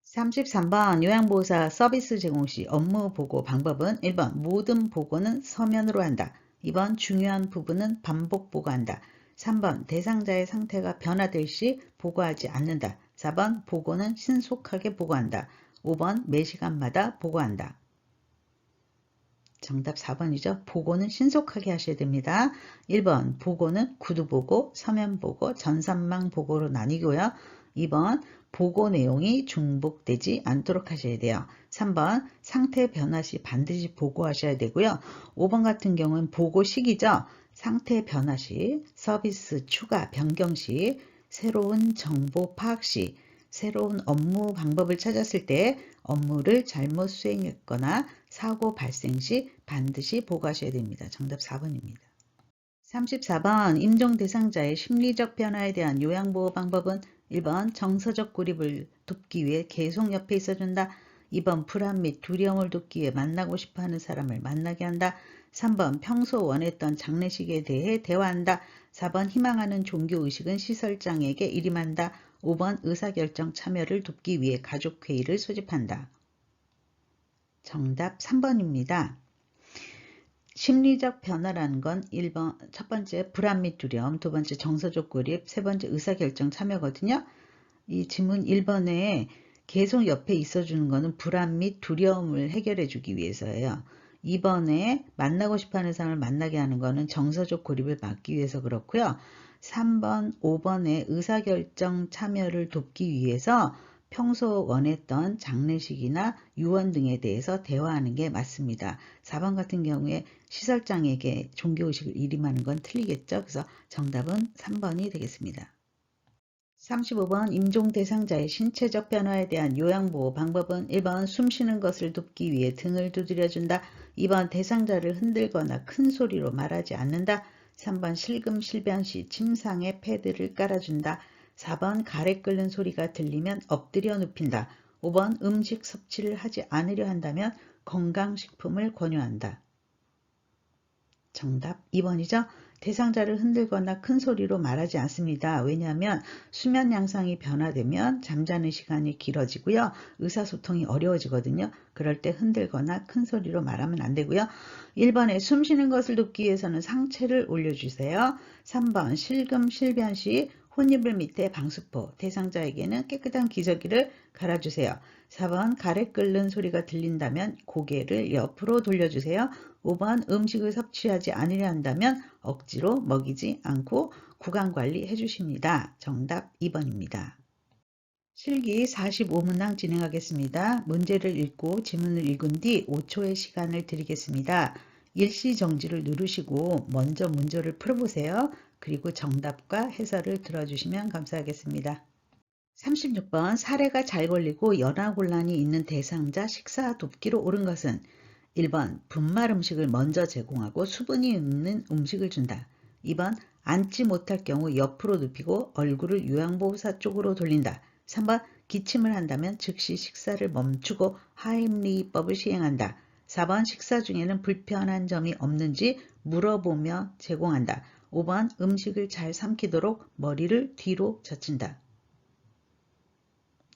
33번 요양보호사 서비스 제공 시 업무 보고 방법은 1번 모든 보고는 서면으로 한다. 2번 중요한 부분은 반복 보고한다. 3번 대상자의 상태가 변화될 시 보고하지 않는다. 4번 보고는 신속하게 보고한다. 5번 매시간마다 보고한다. 정답 4번이죠. 보고는 신속하게 하셔야 됩니다. 1번 보고는 구두보고, 서면보고, 전산망 보고로 나뉘고요. 2번 보고 내용이 중복되지 않도록 하셔야 돼요. 3번 상태 변화 시 반드시 보고하셔야 되고요. 5번 같은 경우는 보고 시기죠. 상태 변화 시, 서비스 추가, 변경 시, 새로운 정보 파악 시, 새로운 업무 방법을 찾았을 때 업무를 잘못 수행했거나 사고 발생 시 반드시 보고하셔야 됩니다. 정답 4번입니다. 34번 임종 대상자의 심리적 변화에 대한 요양보호 방법은 1번 정서적 고립을 돕기 위해 계속 옆에 있어준다. 2번 불안 및 두려움을 돕기 위해 만나고 싶어하는 사람을 만나게 한다. 3번 평소 원했던 장례식에 대해 대화한다. 4번 희망하는 종교의식은 시설장에게 일임한다. 5번 의사결정 참여를 돕기 위해 가족회의를 소집한다. 정답 3번입니다. 심리적 변화라는 건 1번, 첫 번째 불안 및 두려움, 두 번째 정서적 고립, 세 번째 의사결정 참여거든요. 이 지문 1번에 계속 옆에 있어주는 거는 불안 및 두려움을 해결해 주기 위해서예요. 2번에 만나고 싶어하는 사람을 만나게 하는 거는 정서적 고립을 막기 위해서 그렇고요. 3번, 5번에 의사결정 참여를 돕기 위해서 평소 원했던 장례식이나 유언 등에 대해서 대화하는 게 맞습니다. 4번 같은 경우에 시설장에게 종교의식을 일임하는 건 틀리겠죠. 그래서 정답은 3번이 되겠습니다. 35번 임종 대상자의 신체적 변화에 대한 요양보호 방법은 1번 숨 쉬는 것을 돕기 위해 등을 두드려준다. 2번 대상자를 흔들거나 큰 소리로 말하지 않는다. 3번 실금실변 시 침상에 패드를 깔아준다. 4번 가래 끓는 소리가 들리면 엎드려 눕힌다. 5번 음식 섭취를 하지 않으려 한다면 건강식품을 권유한다. 정답 2번이죠. 대상자를 흔들거나 큰 소리로 말하지 않습니다. 왜냐하면 수면 양상이 변화되면 잠자는 시간이 길어지고요. 의사소통이 어려워지거든요. 그럴 때 흔들거나 큰 소리로 말하면 안 되고요. 1번에 숨 쉬는 것을 돕기 위해서는 상체를 올려주세요. 3번 실금실변 시 혼이불 밑에 방수포, 대상자에게는 깨끗한 기저귀를 갈아주세요. 4번 가래 끓는 소리가 들린다면 고개를 옆으로 돌려주세요. 5번 음식을 섭취하지 않으려 한다면 억지로 먹이지 않고 구강관리 해주십니다. 정답 2번입니다. 실기 45문항 진행하겠습니다. 문제를 읽고 지문을 읽은 뒤 5초의 시간을 드리겠습니다. 일시정지를 누르시고 먼저 문제를 풀어보세요. 그리고 정답과 해설을 들어주시면 감사하겠습니다. 36번 사례가 잘 걸리고 연화곤란이 있는 대상자 식사 돕기로 옳은 것은 1번 분말 음식을 먼저 제공하고 수분이 있는 음식을 준다. 2번 앉지 못할 경우 옆으로 눕히고 얼굴을 요양보호사 쪽으로 돌린다. 3번 기침을 한다면 즉시 식사를 멈추고 하임리히법을 시행한다. 4번 식사 중에는 불편한 점이 없는지 물어보며 제공한다. 5번 음식을 잘 삼키도록 머리를 뒤로 젖힌다.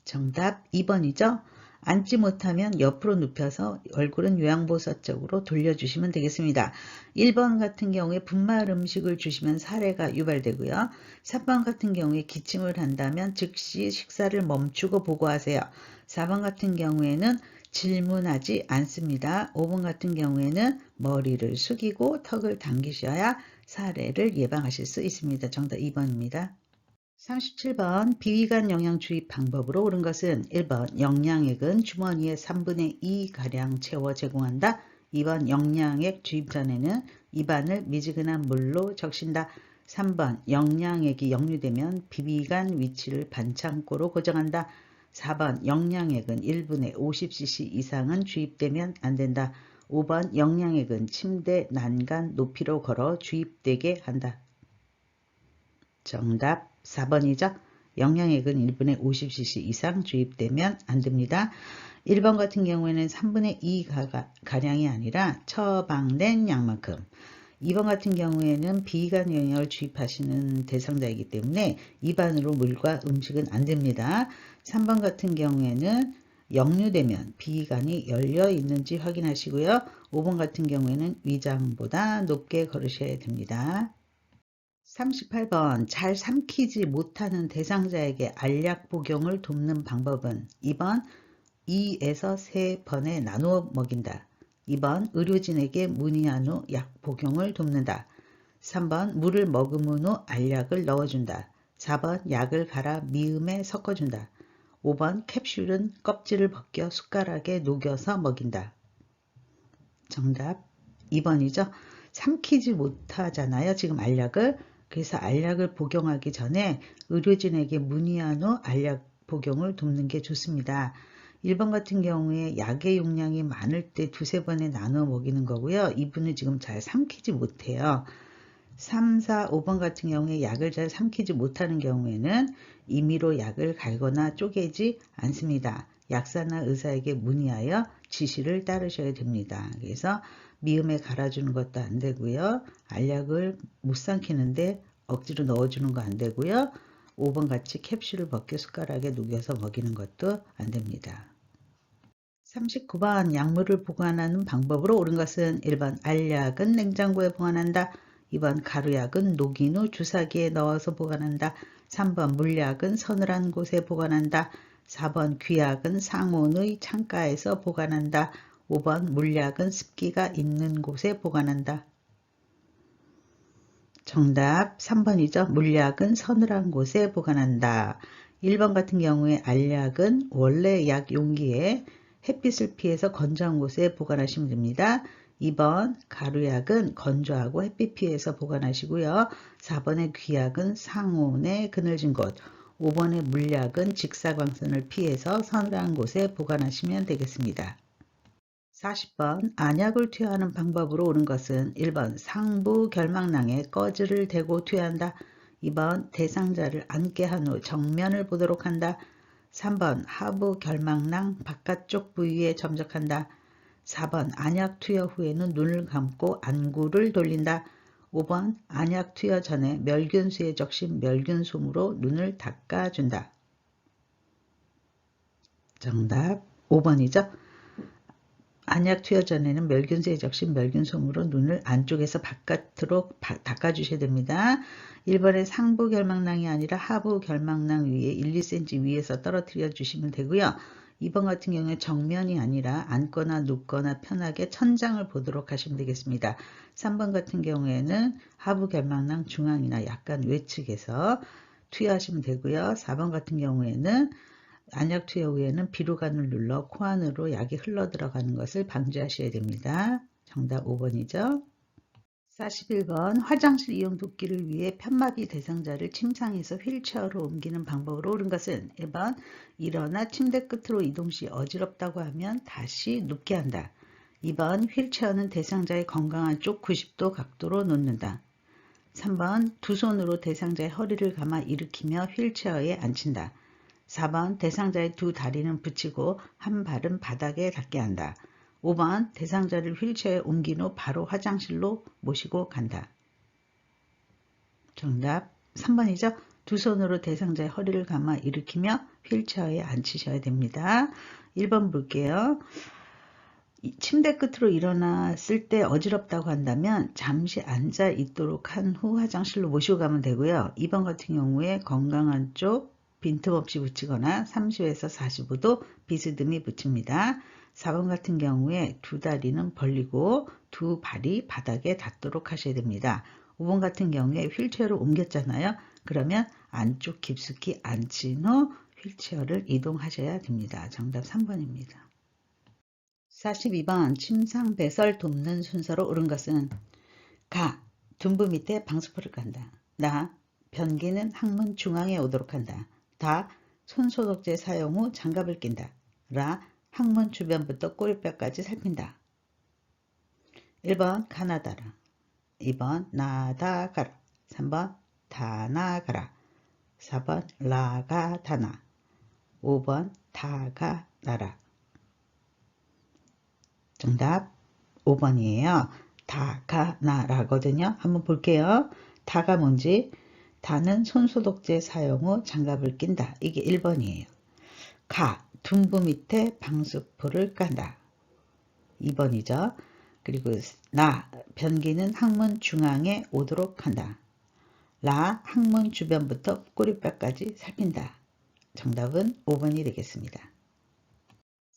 정답 2번이죠. 앉지 못하면 옆으로 눕혀서 얼굴은 요양보호사 쪽으로 돌려주시면 되겠습니다. 1번 같은 경우에 분말 음식을 주시면 사례가 유발되고요. 3번 같은 경우에 기침을 한다면 즉시 식사를 멈추고 보고하세요. 4번 같은 경우에는 질문하지 않습니다. 5번 같은 경우에는 머리를 숙이고 턱을 당기셔야 사례를 예방하실 수 있습니다. 정답 2번입니다. 37번 비위간 영양 주입 방법으로 옳은 것은 1번 영양액은 주머니에 3분의 2가량 채워 제공한다. 2번 영양액 주입 전에는 입안을 미지근한 물로 적신다. 3번 영양액이 역류되면 비위간 위치를 반창고로 고정한다. 4번 영양액은 1분에 50cc 이상은 주입되면 안 된다. 5번 영양액은 침대 난간 높이로 걸어 주입되게 한다. 정답 4번이죠. 영양액은 1분에 50cc 이상 주입되면 안 됩니다. 1번 같은 경우에는 3분의 2가량이 아니라 처방된 양만큼. 2번 같은 경우에는 비위간 영양을 주입하시는 대상자이기 때문에 입안으로 물과 음식은 안 됩니다. 3번 같은 경우에는 역류되면 비위간이 열려 있는지 확인하시고요. 5번 같은 경우에는 위장보다 높게 걸으셔야 됩니다. 38번 잘 삼키지 못하는 대상자에게 알약 복용을 돕는 방법은 2번 2에서 3번에 나누어 먹인다. 2번 의료진에게 문의한 후 약 복용을 돕는다. 3번 물을 머금은 후 알약을 넣어준다. 4번 약을 갈아 미음에 섞어준다. 5번 캡슐은 껍질을 벗겨 숟가락에 녹여서 먹인다. 정답 2번이죠. 삼키지 못하잖아요. 지금 알약을. 그래서 알약을 복용하기 전에 의료진에게 문의한 후 알약 복용을 돕는 게 좋습니다. 1번 같은 경우에 약의 용량이 많을 때 두세 번에 나눠 먹이는 거고요. 이분은 지금 잘 삼키지 못해요. 3, 4, 5번 같은 경우에 약을 잘 삼키지 못하는 경우에는 임의로 약을 갈거나 쪼개지 않습니다. 약사나 의사에게 문의하여 지시를 따르셔야 됩니다. 그래서 미음에 갈아주는 것도 안 되고요. 알약을 못 삼키는데 억지로 넣어주는 거 안 되고요. 5번 같이 캡슐을 벗겨 숟가락에 녹여서 먹이는 것도 안 됩니다. 39번 약물을 보관하는 방법으로 옳은 것은 1번 알약은 냉장고에 보관한다. 2번 가루약은 녹인 후 주사기에 넣어서 보관한다. 3번 물약은 서늘한 곳에 보관한다. 4번 귀약은 상온의 창가에서 보관한다. 5번 물약은 습기가 있는 곳에 보관한다. 정답 3번이죠. 물약은 서늘한 곳에 보관한다. 1번 같은 경우에 알약은 원래 약 용기에 햇빛을 피해서 건조한 곳에 보관하시면 됩니다. 2번 가루약은 건조하고 햇빛 피해서 보관하시고요. 4번의 귀약은 상온에 그늘진 곳, 5번의 물약은 직사광선을 피해서 서늘한 곳에 보관하시면 되겠습니다. 40번 안약을 투여하는 방법으로 옳은 것은 1번 상부 결막낭에 꺼즈를 대고 투여한다. 2번 대상자를 앉게 한 후 정면을 보도록 한다. 3번 하부 결막낭 바깥쪽 부위에 점적한다. 4번 안약 투여 후에는 눈을 감고 안구를 돌린다. 5번 안약 투여 전에 멸균수에 적신 멸균솜으로 눈을 닦아준다. 정답 5번이죠. 안약 투여 전에는 멸균수에 적신 멸균솜으로 눈을 안쪽에서 바깥으로 닦아주셔야 됩니다. 1번의 상부 결막낭이 아니라 하부 결막낭 위에 1, 2cm 위에서 떨어뜨려 주시면 되고요. 2번 같은 경우에 정면이 아니라 앉거나 눕거나 편하게 천장을 보도록 하시면 되겠습니다. 3번 같은 경우에는 하부 결막낭 중앙이나 약간 외측에서 투여하시면 되고요. 4번 같은 경우에는 안약 투여 후에는 비루관을 눌러 코 안으로 약이 흘러 들어가는 것을 방지하셔야 됩니다. 정답 5번이죠. 41번 화장실 이용 돕기를 위해 편마비 대상자를 침상에서 휠체어로 옮기는 방법으로 옳은 것은 1번 일어나 침대 끝으로 이동 시 어지럽다고 하면 다시 눕게 한다. 2번 휠체어는 대상자의 건강한 쪽 90도 각도로 놓는다. 3번 두 손으로 대상자의 허리를 감아 일으키며 휠체어에 앉힌다. 4번 대상자의 두 다리는 붙이고 한 발은 바닥에 닿게 한다. 5번 대상자를 휠체어에 옮긴 후 바로 화장실로 모시고 간다. 정답 3번이죠. 두 손으로 대상자의 허리를 감아 일으키며 휠체어에 앉히셔야 됩니다. 1번 볼게요. 침대 끝으로 일어났을 때 어지럽다고 한다면 잠시 앉아 있도록 한 후 화장실로 모시고 가면 되고요. 2번 같은 경우에 건강한 쪽 빈틈없이 붙이거나 30에서 45도 비스듬히 붙입니다. 4번 같은 경우에 두 다리는 벌리고 두 발이 바닥에 닿도록 하셔야 됩니다. 5번 같은 경우에 휠체어를 옮겼잖아요. 그러면 안쪽 깊숙이 앉힌 후 휠체어를 이동하셔야 됩니다. 정답 3번입니다. 42번 침상 배설 돕는 순서로 옳은 것은 가. 둔부 밑에 방수포를 깐다. 나. 변기는 항문 중앙에 오도록 한다. 다. 손소독제 사용 후 장갑을 낀다. 라. 항문 주변부터 꼬리뼈까지 살핀다. 1번 가나다라. 2번 나다가라. 3번 다나가라. 4번 라가다나. 5번 다가나라. 정답 5번이에요. 다가나라거든요. 한번 볼게요. 다가 뭔지. 다는 손소독제 사용 후 장갑을 낀다. 이게 1번이에요. 가, 둔부 밑에 방수포를 깐다. 2번이죠. 그리고 나, 변기는 항문 중앙에 오도록 한다. 라, 항문 주변부터 꼬리뼈까지 살핀다. 정답은 5번이 되겠습니다.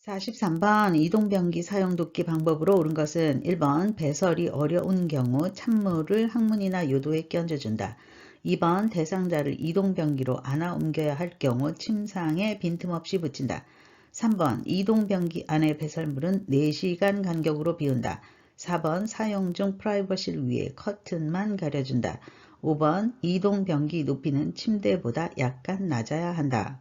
43번 이동변기 사용 돕기 방법으로 옳은 것은 1번 배설이 어려운 경우 찬물을 항문이나 요도에 끼얹어준다. 2번 대상자를 이동변기로 안아 옮겨야 할 경우 침상에 빈틈없이 붙인다. 3번 이동변기 안의 배설물은 4시간 간격으로 비운다. 4번 사용 중 프라이버시를 위해 커튼만 가려준다. 5번 이동변기 높이는 침대보다 약간 낮아야 한다.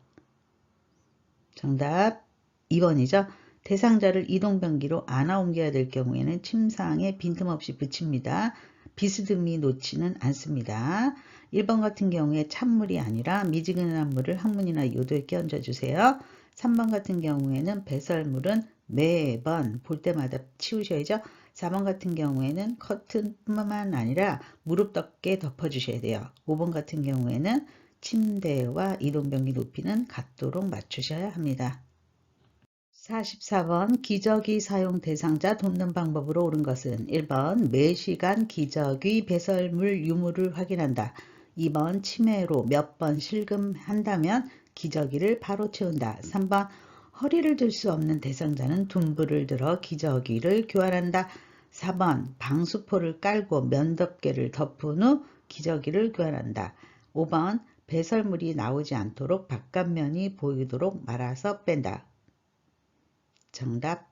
정답 2번이죠. 대상자를 이동변기로 안아 옮겨야 될 경우에는 침상에 빈틈없이 붙입니다. 비스듬히 놓지는 않습니다. 1번 같은 경우에 찬물이 아니라 미지근한 물을 항문이나 요도에 끼얹어 주세요. 3번 같은 경우에는 배설물은 매번 볼 때마다 치우셔야죠. 4번 같은 경우에는 커튼뿐만 아니라 무릎 덮개 덮어주셔야 돼요. 5번 같은 경우에는 침대와 이동변기 높이는 같도록 맞추셔야 합니다. 44번 기저귀 사용 대상자 돕는 방법으로 옳은 것은 1번 매시간 기저귀 배설물 유무를 확인한다. 2번 치매로 몇 번 실금한다면 기저귀를 바로 채운다. 3번 허리를 들 수 없는 대상자는 둔부를 들어 기저귀를 교환한다. 4번 방수포를 깔고 면덮개를 덮은 후 기저귀를 교환한다. 5번 배설물이 나오지 않도록 바깥면이 보이도록 말아서 뺀다. 정답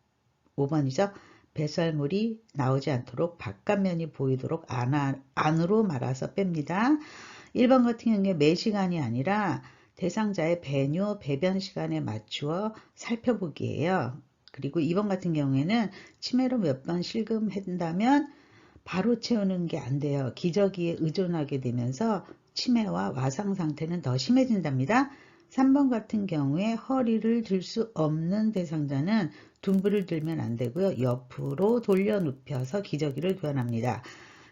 5번이죠. 배설물이 나오지 않도록 바깥면이 보이도록 안으로 말아서 뺍니다. 1번 같은 경우에 매 시간이 아니라 대상자의 배뇨, 배변 시간에 맞추어 살펴보기예요. 그리고 2번 같은 경우에는 치매로 몇 번 실금한다면 바로 채우는 게 안 돼요. 기저귀에 의존하게 되면서 치매와 와상 상태는 더 심해진답니다. 3번 같은 경우에 허리를 들 수 없는 대상자는 둔부를 들면 안 되고요. 옆으로 돌려 눕혀서 기저귀를 교환합니다.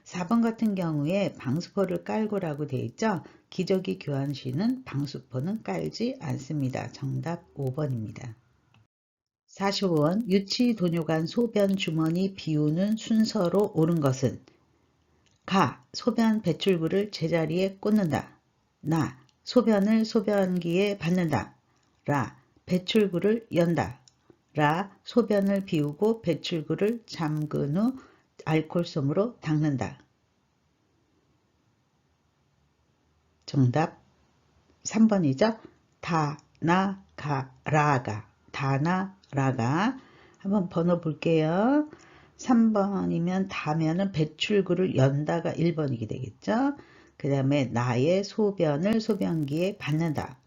4번 같은 경우에 방수포를 깔고라고 되어 있죠. 기저귀 교환 시는 방수포는 깔지 않습니다. 정답 5번입니다. 45번 유치 도뇨관 소변 주머니 비우는 순서로 옳은 것은 가. 소변 배출구를 제자리에 꽂는다. 나. 소변을 소변기에 받는다. 라. 배출구를 연다. 라. 소변을 비우고 배출구를 잠근 후 알콜솜으로 닦는다. 정답 3번이죠. 다, 나, 가, 라가. 다나, 라가. 한번 번호 볼게요. 3번이면 다면은 배출구를 연다가 1번이게 되겠죠. 그 다음에 나의 소변을 소변기에 받는다.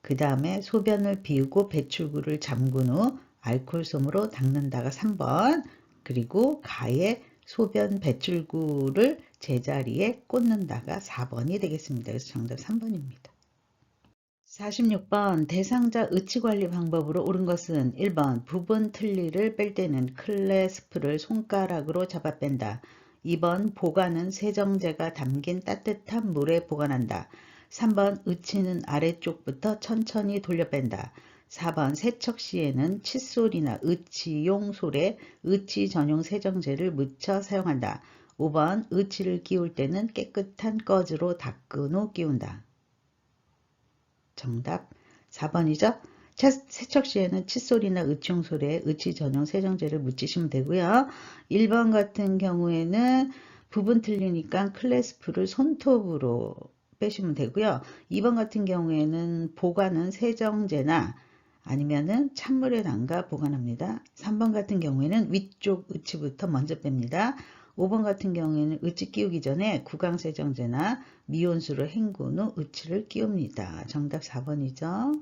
그 다음에 소변을 비우고 배출구를 잠근 후 알콜솜으로 닦는다가 3번. 그리고 가의 소변 배출구를 제자리에 꽂는다가 4번이 되겠습니다. 그래서 정답 3번입니다. 46번 대상자 의치관리 방법으로 옳은 것은 1번 부분 틀니를 뺄 때는 클래스프를 손가락으로 잡아 뺀다. 2번 보관은 세정제가 담긴 따뜻한 물에 보관한다. 3번 의치는 아래쪽부터 천천히 돌려 뺀다. 4번 세척 시에는 칫솔이나 의치용 솔에 의치 전용 세정제를 묻혀 사용한다. 5번 의치를 끼울 때는 깨끗한 꺼즈로 닦은 후 끼운다. 정답 4번이죠. 세척 시에는 칫솔이나 의치용솔에 의치 전용 세정제를 묻히시면 되고요. 1번 같은 경우에는 부분 틀리니까 클래스프를 손톱으로 빼시면 되고요. 2번 같은 경우에는 보관은 세정제나 아니면은 찬물에 담가 보관합니다. 3번 같은 경우에는 위쪽 의치부터 먼저 뺍니다. 5번 같은 경우에는 의치 끼우기 전에 구강세정제나 미온수로 헹군 후 의치를 끼웁니다. 정답 4번이죠.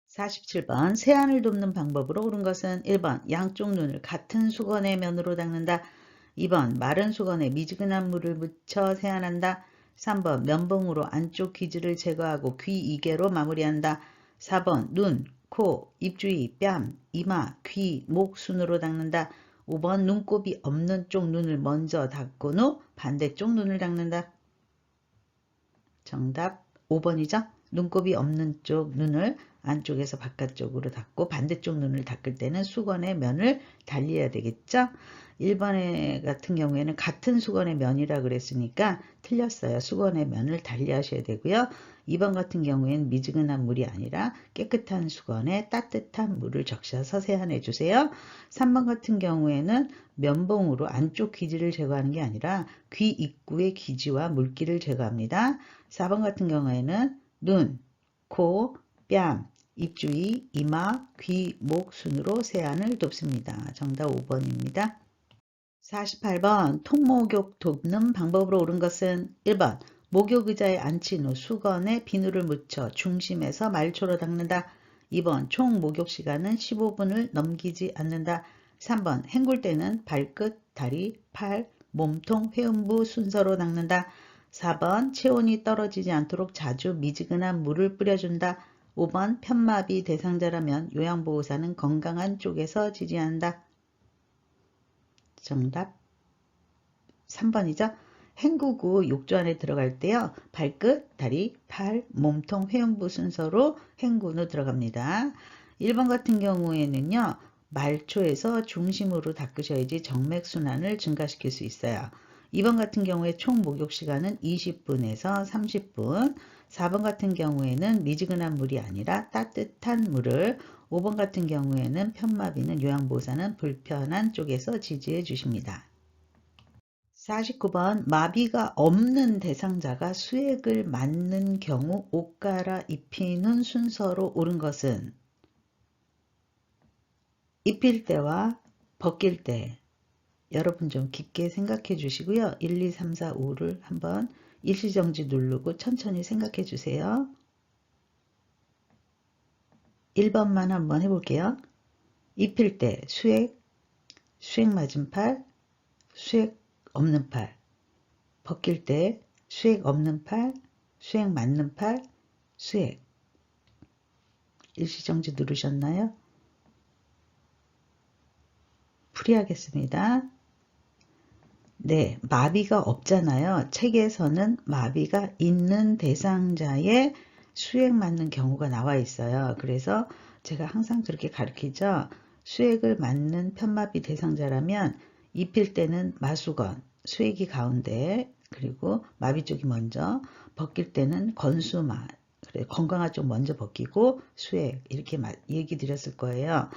47번 세안을 돕는 방법으로 옳은 것은 1번 양쪽 눈을 같은 수건의 면으로 닦는다. 2번 마른 수건에 미지근한 물을 묻혀 세안한다. 3번 면봉으로 안쪽 기지를 제거하고 귀 2개로 마무리한다. 4번 눈, 코, 입 주위, 뺨, 이마, 귀, 목 순으로 닦는다. 5번 눈곱이 없는 쪽 눈을 먼저 닦은 후 반대쪽 눈을 닦는다. 정답 5번이죠. 눈곱이 없는 쪽 눈을 안쪽에서 바깥쪽으로 닦고 반대쪽 눈을 닦을 때는 수건의 면을 달리해야 되겠죠. 1번에 같은 경우에는 같은 수건의 면이라 그랬으니까 틀렸어요. 수건의 면을 달리하셔야 되고요. 2번 같은 경우에는 미지근한 물이 아니라 깨끗한 수건에 따뜻한 물을 적셔서 세안해 주세요. 3번 같은 경우에는 면봉으로 안쪽 기지를 제거하는 게 아니라 귀 입구의 기지와 물기를 제거합니다. 4번 같은 경우에는 눈, 코, 뺨, 입 주위, 이마, 귀, 목 순으로 세안을 돕습니다. 정답 5번입니다. 48번 통목욕 돕는 방법으로 옳은 것은 1번 목욕 의자에 앉힌 후 수건에 비누를 묻혀 중심에서 말초로 닦는다. 2번 총 목욕 시간은 15분을 넘기지 않는다. 3번 헹굴 때는 발끝, 다리, 팔, 몸통, 회음부 순서로 닦는다. 4번 체온이 떨어지지 않도록 자주 미지근한 물을 뿌려준다. 5번 편마비 대상자라면 요양보호사는 건강한 쪽에서 지지한다. 정답 3번이죠. 헹구고 욕조 안에 들어갈 때요. 발끝, 다리, 팔, 몸통, 회음부 순서로 헹군 후 들어갑니다. 1번 같은 경우에는요. 말초에서 중심으로 닦으셔야지 정맥순환을 증가시킬 수 있어요. 2번 같은 경우에 총 목욕 시간은 20분에서 30분. 4번 같은 경우에는 미지근한 물이 아니라 따뜻한 물을, 5번 같은 경우에는 편마비는 요양보호사는 불편한 쪽에서 지지해 주십니다. 49번 마비가 없는 대상자가 수액을 맞는 경우 옷 갈아입히는 순서로 옳은 것은 입힐 때와 벗길 때. 여러분 좀 깊게 생각해 주시고요. 1, 2, 3, 4, 5를 한번 일시정지 누르고 천천히 생각해 주세요. 1번만 한번 해볼게요. 입힐 때 수액, 수액 맞은 팔, 수액 없는 팔. 벗길 때 수액 없는 팔, 수액 맞는 팔, 수액. 일시정지 누르셨나요? 풀이하겠습니다. 네, 마비가 없잖아요. 책에서는 마비가 있는 대상자의 수액 맞는 경우가 나와 있어요. 그래서 제가 항상 그렇게 가르치죠. 수액을 맞는 편마비 대상자라면 입힐 때는 마수건, 수액이 가운데, 그리고 마비 쪽이 먼저, 벗길 때는 건수마, 그래 건강한 쪽 먼저 벗기고 수액 이렇게 얘기 드렸을 거예요.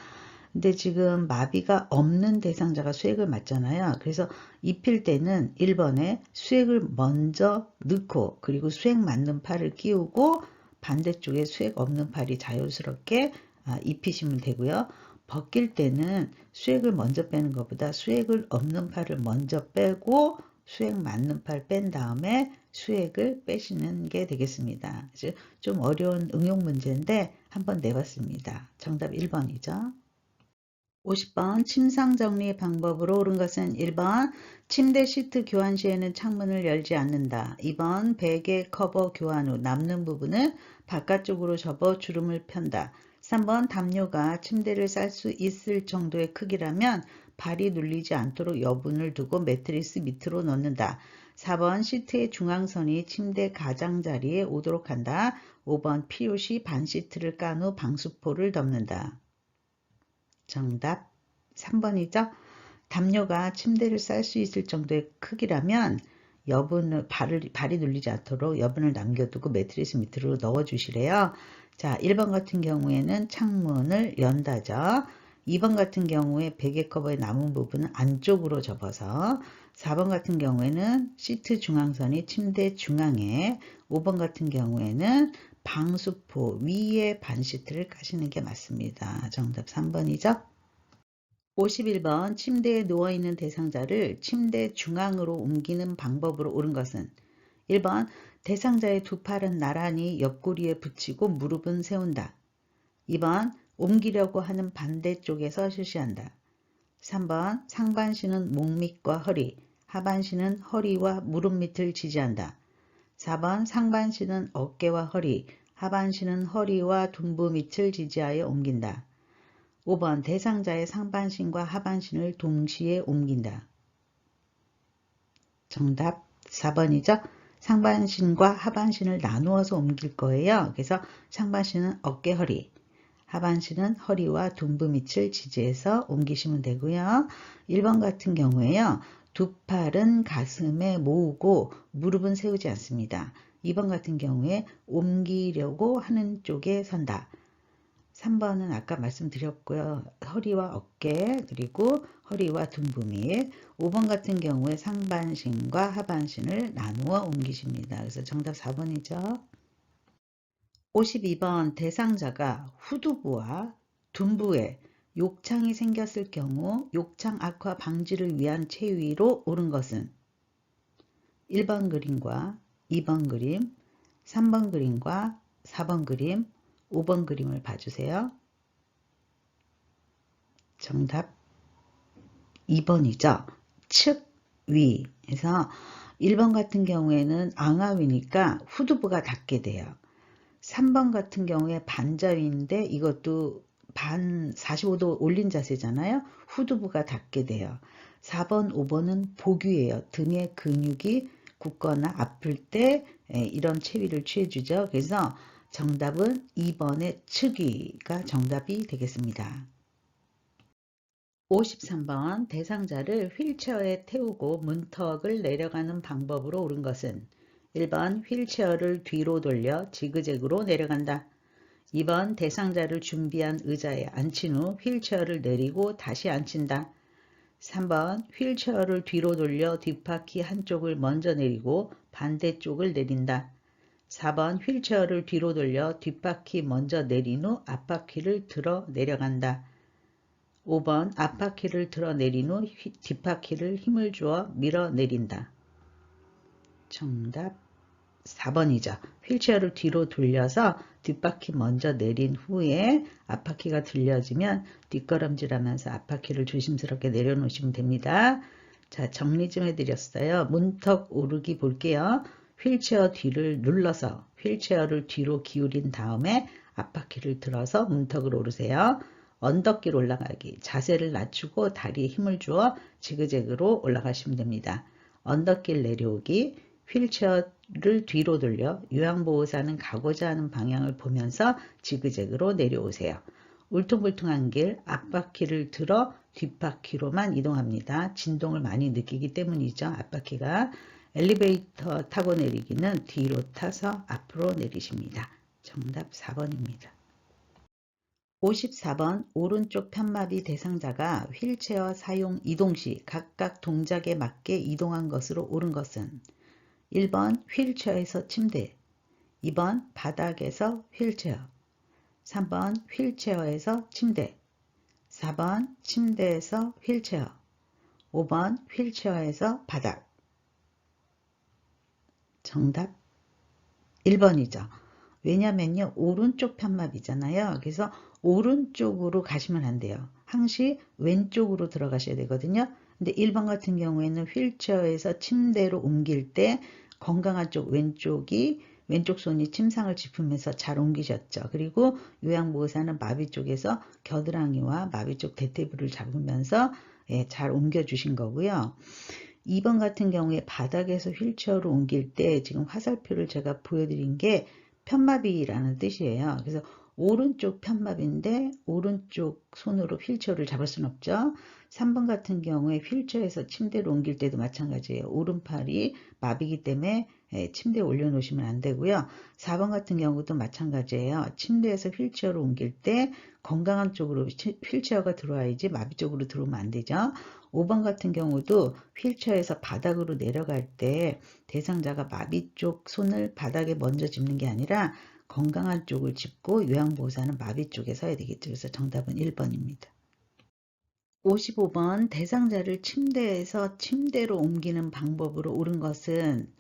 근데 지금 마비가 없는 대상자가 수액을 맞잖아요. 그래서 입힐 때는 1번에 수액을 먼저 넣고 그리고 수액 맞는 팔을 끼우고 반대쪽에 수액 없는 팔이 자연스럽게 입히시면 되고요. 벗길 때는 수액을 먼저 빼는 것보다 수액을 없는 팔을 먼저 빼고 수액 맞는 팔 뺀 다음에 수액을 빼시는 게 되겠습니다. 좀 어려운 응용 문제인데 한번 내봤습니다. 정답 1번이죠. 50번 침상 정리 방법으로 옳은 것은 1번 침대 시트 교환 시에는 창문을 열지 않는다. 2번 베개 커버 교환 후 남는 부분을 바깥쪽으로 접어 주름을 편다. 3번 담요가 침대를 쌀 수 있을 정도의 크기라면 발이 눌리지 않도록 여분을 두고 매트리스 밑으로 넣는다. 4번 시트의 중앙선이 침대 가장자리에 오도록 한다. 5번 필요시 반시트를 깐 후 방수포를 덮는다. 정답 3번이죠. 담요가 침대를 쌀 수 있을 정도의 크기라면 여분을 발이 눌리지 않도록 여분을 남겨두고 매트리스 밑으로 넣어주시래요. 자, 1번 같은 경우에는 창문을 연다죠. 2번 같은 경우에 베개 커버의 남은 부분은 안쪽으로 접어서 4번 같은 경우에는 시트 중앙선이 침대 중앙에 5번 같은 경우에는 방수포 위에 반시트를 까시는 게 맞습니다. 정답 3번이죠. 51번 침대에 누워있는 대상자를 침대 중앙으로 옮기는 방법으로 옳은 것은 1번 대상자의 두 팔은 나란히 옆구리에 붙이고 무릎은 세운다. 2번 옮기려고 하는 반대쪽에서 실시한다. 3번 상반신은 목 밑과 허리, 하반신은 허리와 무릎 밑을 지지한다. 4번 상반신은 어깨와 허리, 하반신은 허리와 둔부 밑을 지지하여 옮긴다. 5번 대상자의 상반신과 하반신을 동시에 옮긴다. 정답 4번이죠. 상반신과 하반신을 나누어서 옮길 거예요. 그래서 상반신은 어깨, 허리, 하반신은 허리와 둔부 밑을 지지해서 옮기시면 되고요. 1번 같은 경우에요. 두 팔은 가슴에 모으고 무릎은 세우지 않습니다. 2번 같은 경우에 옮기려고 하는 쪽에 선다. 3번은 아까 말씀드렸고요. 허리와 어깨 그리고 허리와 둔부 밑. 5번 같은 경우에 상반신과 하반신을 나누어 옮기십니다. 그래서 정답 4번이죠. 52번 대상자가 후두부와 둔부에 욕창이 생겼을 경우 욕창 악화 방지를 위한 체위로 옳은 것은 1번 그림과 2번 그림, 3번 그림과 4번 그림, 5번 그림을 봐주세요. 정답 2번이죠. 측, 위. 그래서 1번 같은 경우에는 앙하위니까 후두부가 닿게 돼요. 3번 같은 경우에 반자위인데 이것도 반 45도 올린 자세잖아요. 후두부가 닿게 돼요. 4번, 5번은 복위예요. 등의 근육이 굳거나 아플 때 이런 체위를 취해주죠. 그래서 정답은 2번의 측위가 정답이 되겠습니다. 53번 대상자를 휠체어에 태우고 문턱을 내려가는 방법으로 옳은 것은 1번 휠체어를 뒤로 돌려 지그재그로 내려간다. 2번 대상자를 준비한 의자에 앉힌 후 휠체어를 내리고 다시 앉힌다. 3번 휠체어를 뒤로 돌려 뒷바퀴 한쪽을 먼저 내리고 반대쪽을 내린다. 4번 휠체어를 뒤로 돌려 뒷바퀴 먼저 내린 후 앞바퀴를 들어 내려간다. 5번 앞바퀴를 들어 내린 후 뒷바퀴를 힘을 주어 밀어 내린다. 정답 4번이죠. 휠체어를 뒤로 돌려서 뒷바퀴 먼저 내린 후에 앞바퀴가 들려지면 뒷걸음질하면서 앞바퀴를 조심스럽게 내려놓으시면 됩니다. 자, 정리 좀 해드렸어요. 문턱 오르기 볼게요. 휠체어 뒤를 눌러서 휠체어를 뒤로 기울인 다음에 앞바퀴를 들어서 문턱을 오르세요. 언덕길 올라가기, 자세를 낮추고 다리에 힘을 주어 지그재그로 올라가시면 됩니다. 언덕길 내려오기, 휠체어를 뒤로 돌려 요양보호사는 가고자 하는 방향을 보면서 지그재그로 내려오세요. 울퉁불퉁한 길, 앞바퀴를 들어 뒷바퀴로만 이동합니다. 진동을 많이 느끼기 때문이죠. 앞바퀴가. 엘리베이터 타고 내리기는 뒤로 타서 앞으로 내리십니다. 정답 4번입니다. 54번 오른쪽 편마비 대상자가 휠체어 사용 이동 시 각각 동작에 맞게 이동한 것으로 옳은 것은 1번 휠체어에서 침대, 2번 바닥에서 휠체어, 3번 휠체어에서 침대, 4번 침대에서 휠체어, 5번 휠체어에서 바닥. 정답 1번이죠. 왜냐면요, 오른쪽 편마비잖아요. 그래서 오른쪽으로 가시면 안 돼요. 항시 왼쪽으로 들어가셔야 되거든요. 근데 1번 같은 경우에는 휠체어에서 침대로 옮길 때 건강한 쪽 왼쪽 손이 침상을 짚으면서 잘 옮기셨죠. 그리고 요양보호사는 마비 쪽에서 겨드랑이와 마비 쪽 대퇴부를 잡으면서 잘 옮겨주신 거고요. 2번 같은 경우에 바닥에서 휠체어로 옮길 때 지금 화살표를 제가 보여드린 게 편마비라는 뜻이에요. 그래서 오른쪽 편마비인데 오른쪽 손으로 휠체어를 잡을 수는 없죠. 3번 같은 경우에 휠체어에서 침대로 옮길 때도 마찬가지예요. 오른팔이 마비이기 때문에 침대에 올려놓으시면 안 되고요. 4번 같은 경우도 마찬가지예요. 침대에서 휠체어로 옮길 때 건강한 쪽으로 휠체어가 들어와야지 마비 쪽으로 들어오면 안 되죠. 5번 같은 경우도 휠체어에서 바닥으로 내려갈 때 대상자가 마비 쪽 손을 바닥에 먼저 짚는 게 아니라 건강한 쪽을 짚고 요양보호사는 마비 쪽에 서야 되겠죠. 그래서 정답은 1번입니다. 55번 대상자를 침대에서 침대로 옮기는 방법으로 옳은 것은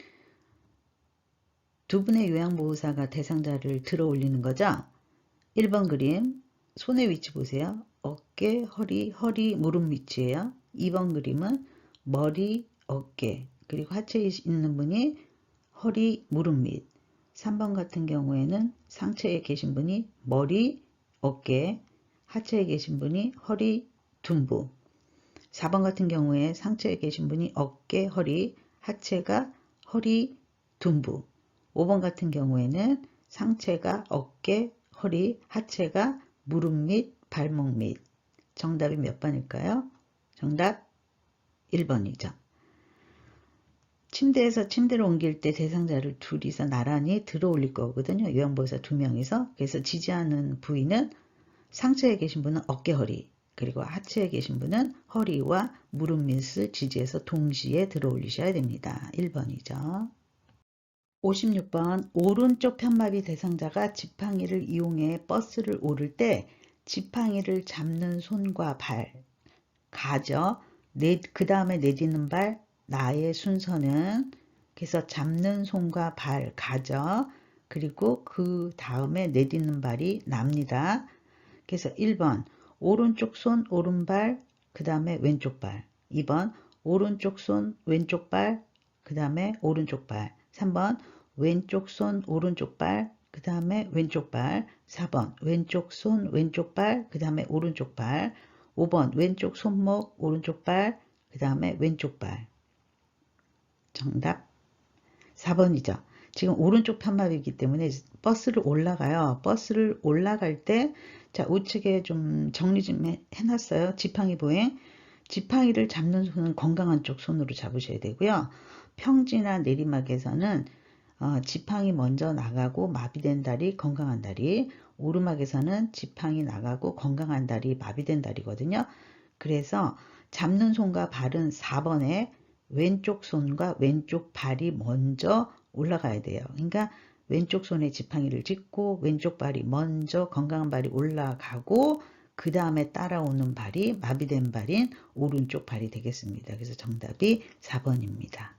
두 분의 요양보호사가 대상자를 들어 올리는 거죠. 1번 그림 손의 위치 보세요. 어깨, 허리, 무릎 위치예요. 2번 그림은 머리, 어깨, 그리고 하체에 있는 분이 허리, 무릎 밑. 3번 같은 경우에는 상체에 계신 분이 머리, 어깨, 하체에 계신 분이 허리, 둔부. 4번 같은 경우에 상체에 계신 분이 어깨, 허리, 하체가 허리, 둔부. 5번 같은 경우에는 상체가 어깨, 허리, 하체가 무릎 밑, 발목 밑. 정답이 몇 번일까요? 정답 1번이죠. 침대에서 침대로 옮길 때 대상자를 둘이서 나란히 들어 올릴 거거든요. 요양보호사 2명이서. 그래서 지지하는 부위는 상체에 계신 분은 어깨, 허리, 그리고 하체에 계신 분은 허리와 무릎 밑을 지지해서 동시에 들어 올리셔야 됩니다. 1번이죠. 56번 오른쪽 편마비 대상자가 지팡이를 이용해 버스를 오를 때 지팡이를 잡는 손과 발, 가죠. 그 다음에 내딛는 발, 나의 순서는 그래서 잡는 손과 발, 가죠. 그리고 그 다음에 내딛는 발이 납니다. 그래서 1번 오른쪽 손, 오른발, 그 다음에 왼쪽 발. 2번 오른쪽 손, 왼쪽 발, 그 다음에 오른쪽 발. 3번 왼쪽 손, 오른쪽 발, 그 다음에 왼쪽 발. 4번 왼쪽 손, 왼쪽 발, 그 다음에 오른쪽 발. 5번 왼쪽 손목, 오른쪽 발, 그 다음에 왼쪽 발. 정답 4번이죠. 지금 오른쪽 편마비이기 때문에 버스를 올라가요. 버스를 올라갈 때 자, 우측에 좀 정리 좀 해놨어요. 지팡이 보행. 지팡이를 잡는 손은 건강한 쪽 손으로 잡으셔야 되고요. 평지나 내리막에서는 지팡이 먼저 나가고 마비된 다리, 건강한 다리. 오르막에서는 지팡이 나가고 건강한 다리, 마비된 다리거든요. 그래서 잡는 손과 발은 4번에 왼쪽 손과 왼쪽 발이 먼저 올라가야 돼요. 그러니까 왼쪽 손에 지팡이를 짚고 왼쪽 발이 먼저 건강한 발이 올라가고 그 다음에 따라오는 발이 마비된 발인 오른쪽 발이 되겠습니다. 그래서 정답이 4번입니다.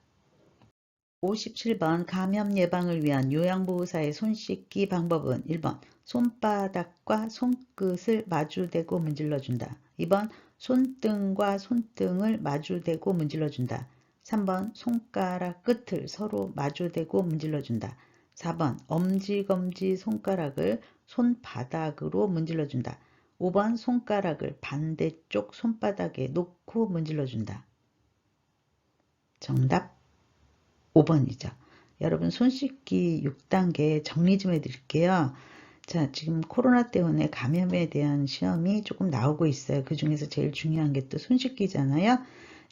57번 감염 예방을 위한 요양보호사의 손 씻기 방법은 1번 손바닥과 손끝을 마주대고 문질러준다. 2번 손등과 손등을 마주대고 문질러준다. 3번 손가락 끝을 서로 마주대고 문질러준다. 4번 엄지검지 손가락을 손바닥으로 문질러준다. 5번 손가락을 반대쪽 손바닥에 놓고 문질러준다. 정답 5번이죠. 여러분 손 씻기 6단계 정리 좀 해드릴게요. 자, 지금 코로나 때문에 감염에 대한 시험이 조금 나오고 있어요. 그 중에서 제일 중요한 게 또 손 씻기잖아요.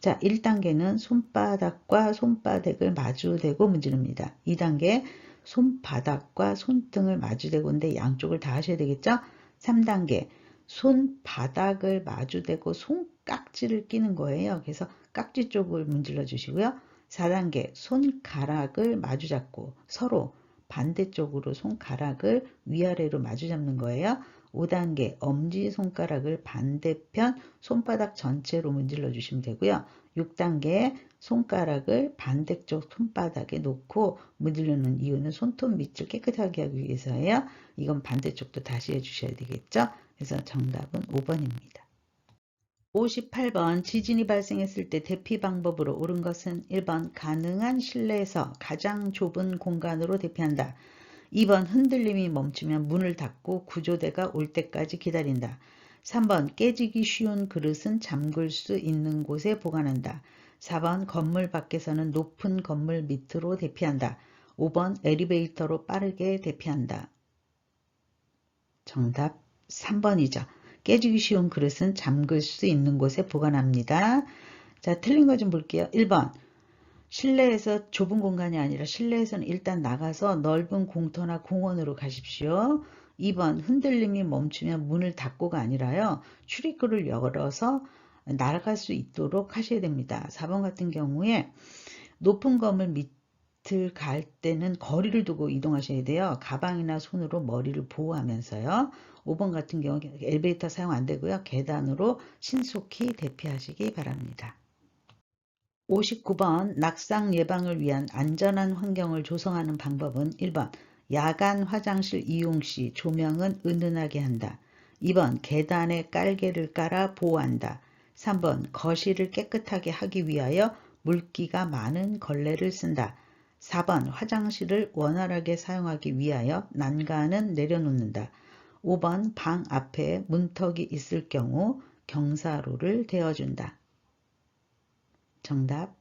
자, 1단계는 손바닥과 손바닥을 마주대고 문지릅니다. 2단계 손바닥과 손등을 마주대고인데 양쪽을 다 하셔야 되겠죠? 3단계 손바닥을 마주대고 손깍지를 끼는 거예요. 그래서 깍지 쪽을 문질러 주시고요. 4단계 손가락을 마주 잡고 서로 반대쪽으로 손가락을 위아래로 마주 잡는 거예요. 5단계 엄지손가락을 반대편 손바닥 전체로 문질러 주시면 되고요. 6단계 손가락을 반대쪽 손바닥에 놓고 문지르는 이유는 손톱 밑을 깨끗하게 하기 위해서예요. 이건 반대쪽도 다시 해주셔야 되겠죠. 그래서 정답은 5번입니다. 58번 지진이 발생했을 때 대피 방법으로 옳은 것은 1번 가능한 실내에서 가장 좁은 공간으로 대피한다. 2번 흔들림이 멈추면 문을 닫고 구조대가 올 때까지 기다린다. 3번 깨지기 쉬운 그릇은 잠글 수 있는 곳에 보관한다. 4번 건물 밖에서는 높은 건물 밑으로 대피한다. 5번 엘리베이터로 빠르게 대피한다. 정답 3번이죠. 깨지기 쉬운 그릇은 잠글 수 있는 곳에 보관합니다. 자, 틀린 거 좀 볼게요. 1번 실내에서 좁은 공간이 아니라 실내에서는 일단 나가서 넓은 공터나 공원으로 가십시오. 2번 흔들림이 멈추면 문을 닫고가 아니라요. 출입구를 열어서 날아갈 수 있도록 하셔야 됩니다. 4번 같은 경우에 높은 건물 밑을 갈 때는 거리를 두고 이동하셔야 돼요. 가방이나 손으로 머리를 보호하면서요. 5번 같은 경우 엘리베이터 사용 안 되고요. 계단으로 신속히 대피하시기 바랍니다. 59번 낙상 예방을 위한 안전한 환경을 조성하는 방법은 1번 야간 화장실 이용 시 조명은 은은하게 한다. 2번 계단에 깔개를 깔아 보호한다. 3번 거실을 깨끗하게 하기 위하여 물기가 많은 걸레를 쓴다. 4번 화장실을 원활하게 사용하기 위하여 난간은 내려놓는다. 5번 방 앞에 문턱이 있을 경우 경사로를 대어준다. 정답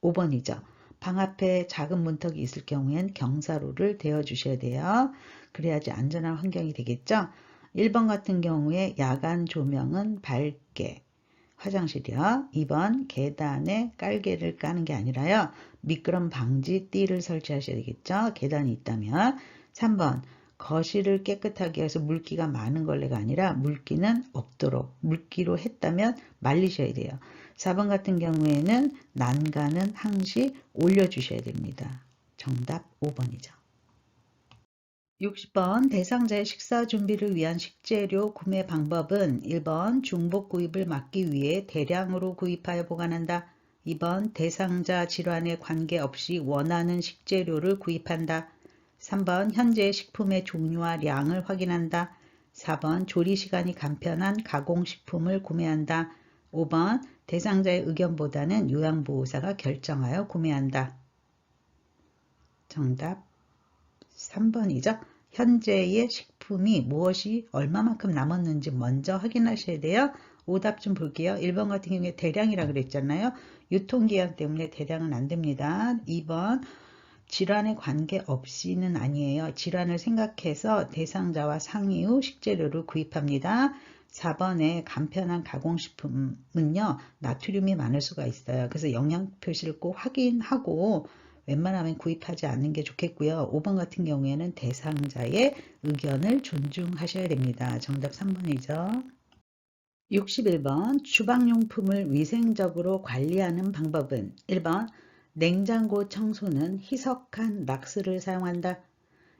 5번이죠. 방 앞에 작은 문턱이 있을 경우엔 경사로를 대어 주셔야 돼요. 그래야지 안전한 환경이 되겠죠. 1번 같은 경우에 야간 조명은 밝게 화장실이요. 2번 계단에 깔개를 까는 게 아니라요. 미끄럼 방지 띠를 설치하셔야 되겠죠. 계단이 있다면. 3번 거실을 깨끗하게 해서 물기가 많은 걸레가 아니라 물기는 없도록 물기로 했다면 말리셔야 돼요. 4번 같은 경우에는 난간은 항시 올려주셔야 됩니다. 정답 5번이죠. 60번 대상자의 식사 준비를 위한 식재료 구매 방법은 1번 중복 구입을 막기 위해 대량으로 구입하여 보관한다. 2번 대상자 질환에 관계없이 원하는 식재료를 구입한다. 3번 현재 식품의 종류와 량을 확인한다. 4번 조리시간이 간편한 가공식품을 구매한다. 5번 대상자의 의견보다는 요양보호사가 결정하여 구매한다. 정답 3번이죠. 현재의 식품이 무엇이 얼마만큼 남았는지 먼저 확인하셔야 돼요. 오답 좀 볼게요. 1번 같은 경우에 대량이라 그랬잖아요. 유통기한 때문에 대량은 안 됩니다. 2번 질환에 관계없이는 아니에요. 질환을 생각해서 대상자와 상의 후 식재료를 구입합니다. 4번에 간편한 가공식품은요, 나트륨이 많을 수가 있어요. 그래서 영양 표시를 꼭 확인하고 웬만하면 구입하지 않는 게 좋겠고요. 5번 같은 경우에는 대상자의 의견을 존중하셔야 됩니다. 정답 3번이죠. 61번 주방용품을 위생적으로 관리하는 방법은 1번 냉장고 청소는 희석한 락스를 사용한다.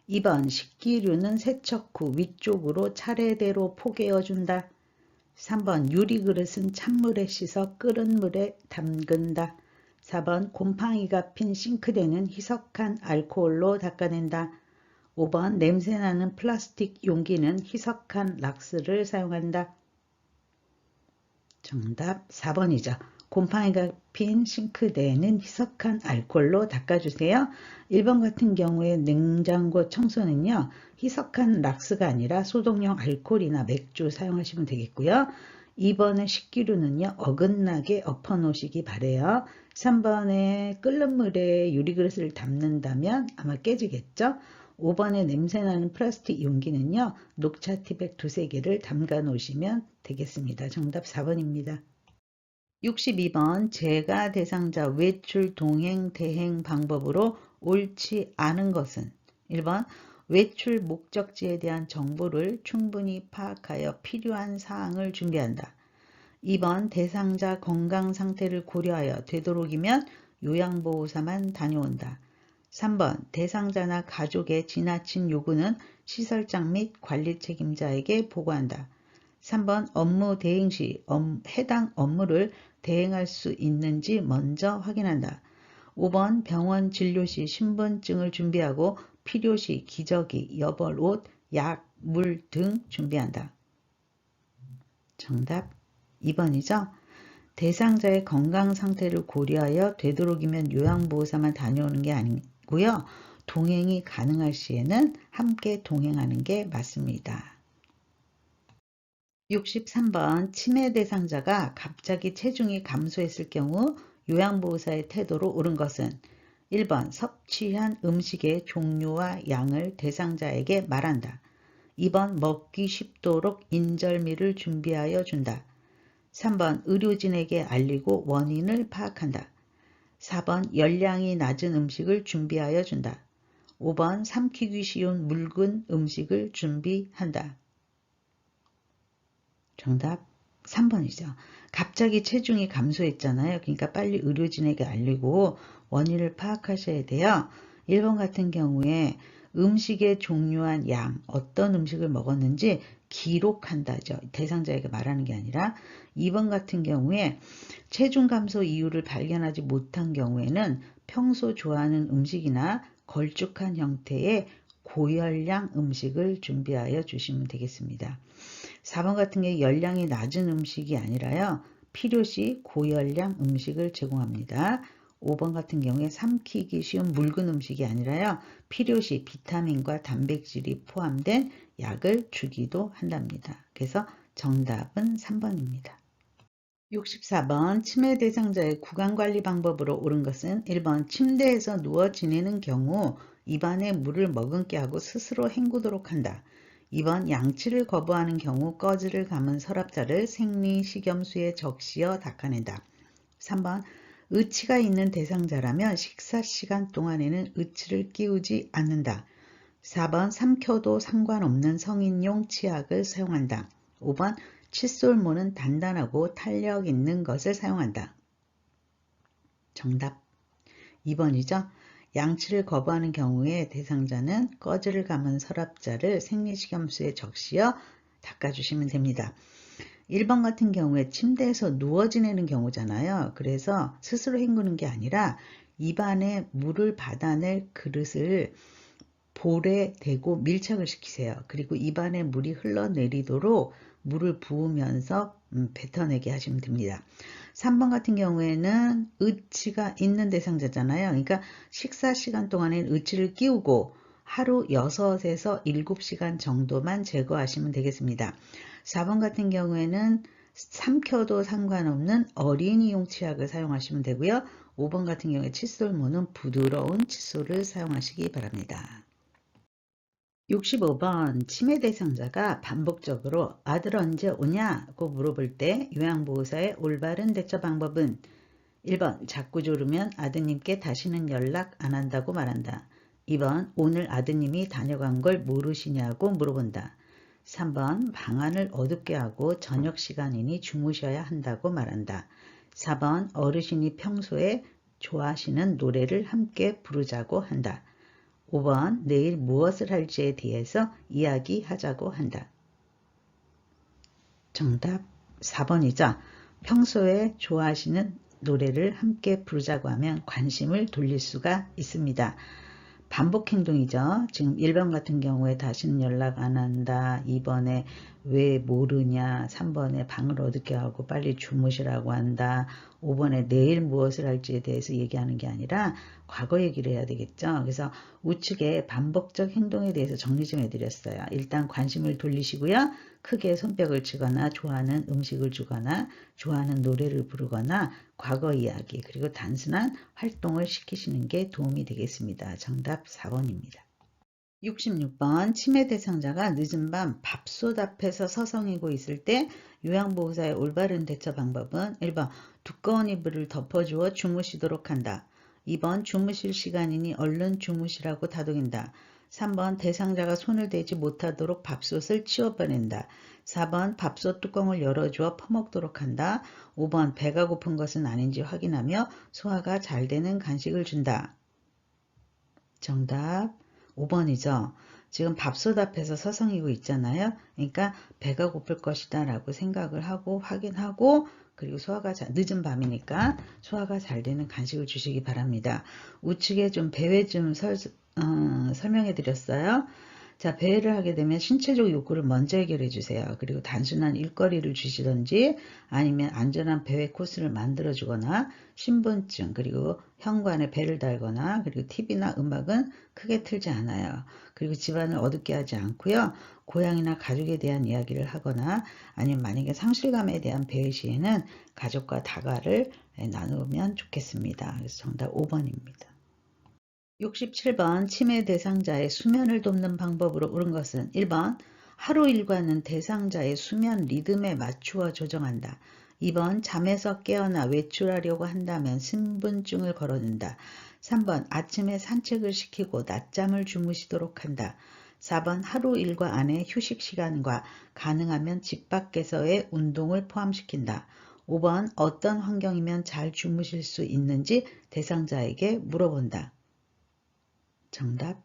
2번 식기류는 세척 후 위쪽으로 차례대로 포개어준다. 3번 유리그릇은 찬물에 씻어 끓은 물에 담근다. 4번 곰팡이가 핀 싱크대는 희석한 알코올로 닦아낸다. 5번 냄새나는 플라스틱 용기는 희석한 락스를 사용한다. 정답 4번이죠. 곰팡이가 핀 싱크대에는 희석한 알코올로 닦아주세요. 1번 같은 경우에 냉장고 청소는요. 희석한 락스가 아니라 소독용 알코올이나 맥주 사용하시면 되겠고요. 2번의 식기류는요. 어긋나게 엎어놓으시기 바래요. 3번에 끓는 물에 유리그릇을 담는다면 아마 깨지겠죠. 5번에 냄새나는 플라스틱 용기는요. 녹차 티백 2~3개를 담가 놓으시면 되겠습니다. 정답 4번입니다. 62번 제가 대상자 외출 동행 대행 방법으로 옳지 않은 것은 1번 외출 목적지에 대한 정보를 충분히 파악하여 필요한 사항을 준비한다. 2번 대상자 건강 상태를 고려하여 되도록이면 요양보호사만 다녀온다. 3번 대상자나 가족의 지나친 요구는 시설장 및 관리 책임자에게 보고한다. 3번 업무 대행 시 해당 업무를 대행할 수 있는지 먼저 확인한다. 5번 병원 진료 시 신분증을 준비하고 필요시 기저귀, 여벌옷, 약, 물 등 준비한다. 정답 2번이죠. 대상자의 건강 상태를 고려하여 되도록이면 요양보호사만 다녀오는 게 아니고요. 동행이 가능할 시에는 함께 동행하는 게 맞습니다. 63번 치매 대상자가 갑자기 체중이 감소했을 경우 요양보호사의 태도로 옳은 것은 1번 섭취한 음식의 종류와 양을 대상자에게 말한다. 2번 먹기 쉽도록 인절미를 준비하여 준다. 3번 의료진에게 알리고 원인을 파악한다. 4번 열량이 낮은 음식을 준비하여 준다. 5번 삼키기 쉬운 묽은 음식을 준비한다. 정답 3번이죠. 갑자기 체중이 감소했잖아요. 그러니까 빨리 의료진에게 알리고 원인을 파악하셔야 돼요. 1번 같은 경우에 음식의 종류와 양, 어떤 음식을 먹었는지 기록한다죠. 대상자에게 말하는 게 아니라 2번 같은 경우에 체중 감소 이유를 발견하지 못한 경우에는 평소 좋아하는 음식이나 걸쭉한 형태의 고열량 음식을 준비하여 주시면 되겠습니다. 4번 같은 경우에 열량이 낮은 음식이 아니라요. 필요시 고열량 음식을 제공합니다. 5번 같은 경우에 삼키기 쉬운 묽은 음식이 아니라요. 필요시 비타민과 단백질이 포함된 약을 주기도 한답니다. 그래서 정답은 3번입니다. 64번 치매 대상자의 구강관리 방법으로 옳은 것은 1번 침대에서 누워 지내는 경우 입안에 물을 머금게 하고 스스로 헹구도록 한다. 2번 양치를 거부하는 경우 꺼즈를 감은 서랍자를 생리식염수에 적시어 닦아낸다. 3번 의치가 있는 대상자라면 식사 시간 동안에는 의치를 끼우지 않는다. 4번 삼켜도 상관없는 성인용 치약을 사용한다. 5번 칫솔모는 단단하고 탄력 있는 것을 사용한다. 정답 2번이죠. 양치를 거부하는 경우에 대상자는 꺼즈를 감은 서랍자를 생리식염수에 적시어 닦아주시면 됩니다. 1번 같은 경우에 침대에서 누워 지내는 경우잖아요. 그래서 스스로 헹구는 게 아니라 입안에 물을 받아낼 그릇을 볼에 대고 밀착을 시키세요. 그리고 입안에 물이 흘러내리도록 물을 부으면서 뱉어내게 하시면 됩니다. 3번 같은 경우에는 의치가 있는 대상자잖아요. 그러니까 식사 시간 동안엔 의치를 끼우고 하루 6에서 7시간 정도만 제거하시면 되겠습니다. 4번 같은 경우에는 삼켜도 상관없는 어린이용 치약을 사용하시면 되고요. 5번 같은 경우에 칫솔모는 부드러운 칫솔을 사용하시기 바랍니다. 65번 치매 대상자가 반복적으로 아들 언제 오냐고 물어볼 때 요양보호사의 올바른 대처 방법은 1번 자꾸 졸으면 아드님께 다시는 연락 안 한다고 말한다. 2번 오늘 아드님이 다녀간 걸 모르시냐고 물어본다. 3번 방안을 어둡게 하고 저녁 시간이니 주무셔야 한다고 말한다. 4번 어르신이 평소에 좋아하시는 노래를 함께 부르자고 한다. 5번 내일 무엇을 할지에 대해서 이야기하자고 한다. 정답 4번이죠. 평소에 좋아하시는 노래를 함께 부르자고 하면 관심을 돌릴 수가 있습니다. 반복 행동이죠. 지금 1번 같은 경우에 다시는 연락 안 한다. 2번에 왜 모르냐. 3번에 방을 어둡게 하고 빨리 주무시라고 한다. 5번에 내일 무엇을 할지에 대해서 얘기하는 게 아니라 과거 얘기를 해야 되겠죠. 그래서 우측에 반복적 행동에 대해서 정리 좀 해드렸어요. 일단 관심을 돌리시고요. 크게 손뼉을 치거나 좋아하는 음식을 주거나 좋아하는 노래를 부르거나 과거 이야기 그리고 단순한 활동을 시키시는 게 도움이 되겠습니다. 정답 4번입니다. 66번 치매 대상자가 늦은 밤 밥솥 앞에서 서성이고 있을 때 요양보호사의 올바른 대처 방법은 1번 두꺼운 이불을 덮어주어 주무시도록 한다. 2번 주무실 시간이니 얼른 주무시라고 다독인다. 3번 대상자가 손을 대지 못하도록 밥솥을 치워버린다. 4번 밥솥 뚜껑을 열어주어 퍼먹도록 한다. 5번 배가 고픈 것은 아닌지 확인하며 소화가 잘 되는 간식을 준다. 정답 5번이죠. 지금 밥솥 앞에서 서성이고 있잖아요. 그러니까 배가 고플 것이다 라고 생각을 하고 확인하고 그리고 늦은 밤이니까 소화가 잘 되는 간식을 주시기 바랍니다. 우측에 좀 배회 좀 설명해 드렸어요. 자, 배회를 하게 되면 신체적 욕구를 먼저 해결해 주세요. 그리고 단순한 일거리를 주시던지 아니면 안전한 배회 코스를 만들어 주거나 신분증 그리고 현관에 배를 달거나 그리고 TV나 음악은 크게 틀지 않아요. 그리고 집안을 어둡게 하지 않고요. 고향이나 가족에 대한 이야기를 하거나 아니면 만약에 상실감에 대한 배회 시에는 가족과 다과를 나누면 좋겠습니다. 그래서 정답 5번입니다. 67번 치매 대상자의 수면을 돕는 방법으로 옳은 것은 1번 하루 일과는 대상자의 수면 리듬에 맞추어 조정한다. 2번 잠에서 깨어나 외출하려고 한다면 신분증을 걸어준다. 3번 아침에 산책을 시키고 낮잠을 주무시도록 한다. 4번 하루 일과 안에 휴식 시간과 가능하면 집 밖에서의 운동을 포함시킨다. 5번 어떤 환경이면 잘 주무실 수 있는지 대상자에게 물어본다. 정답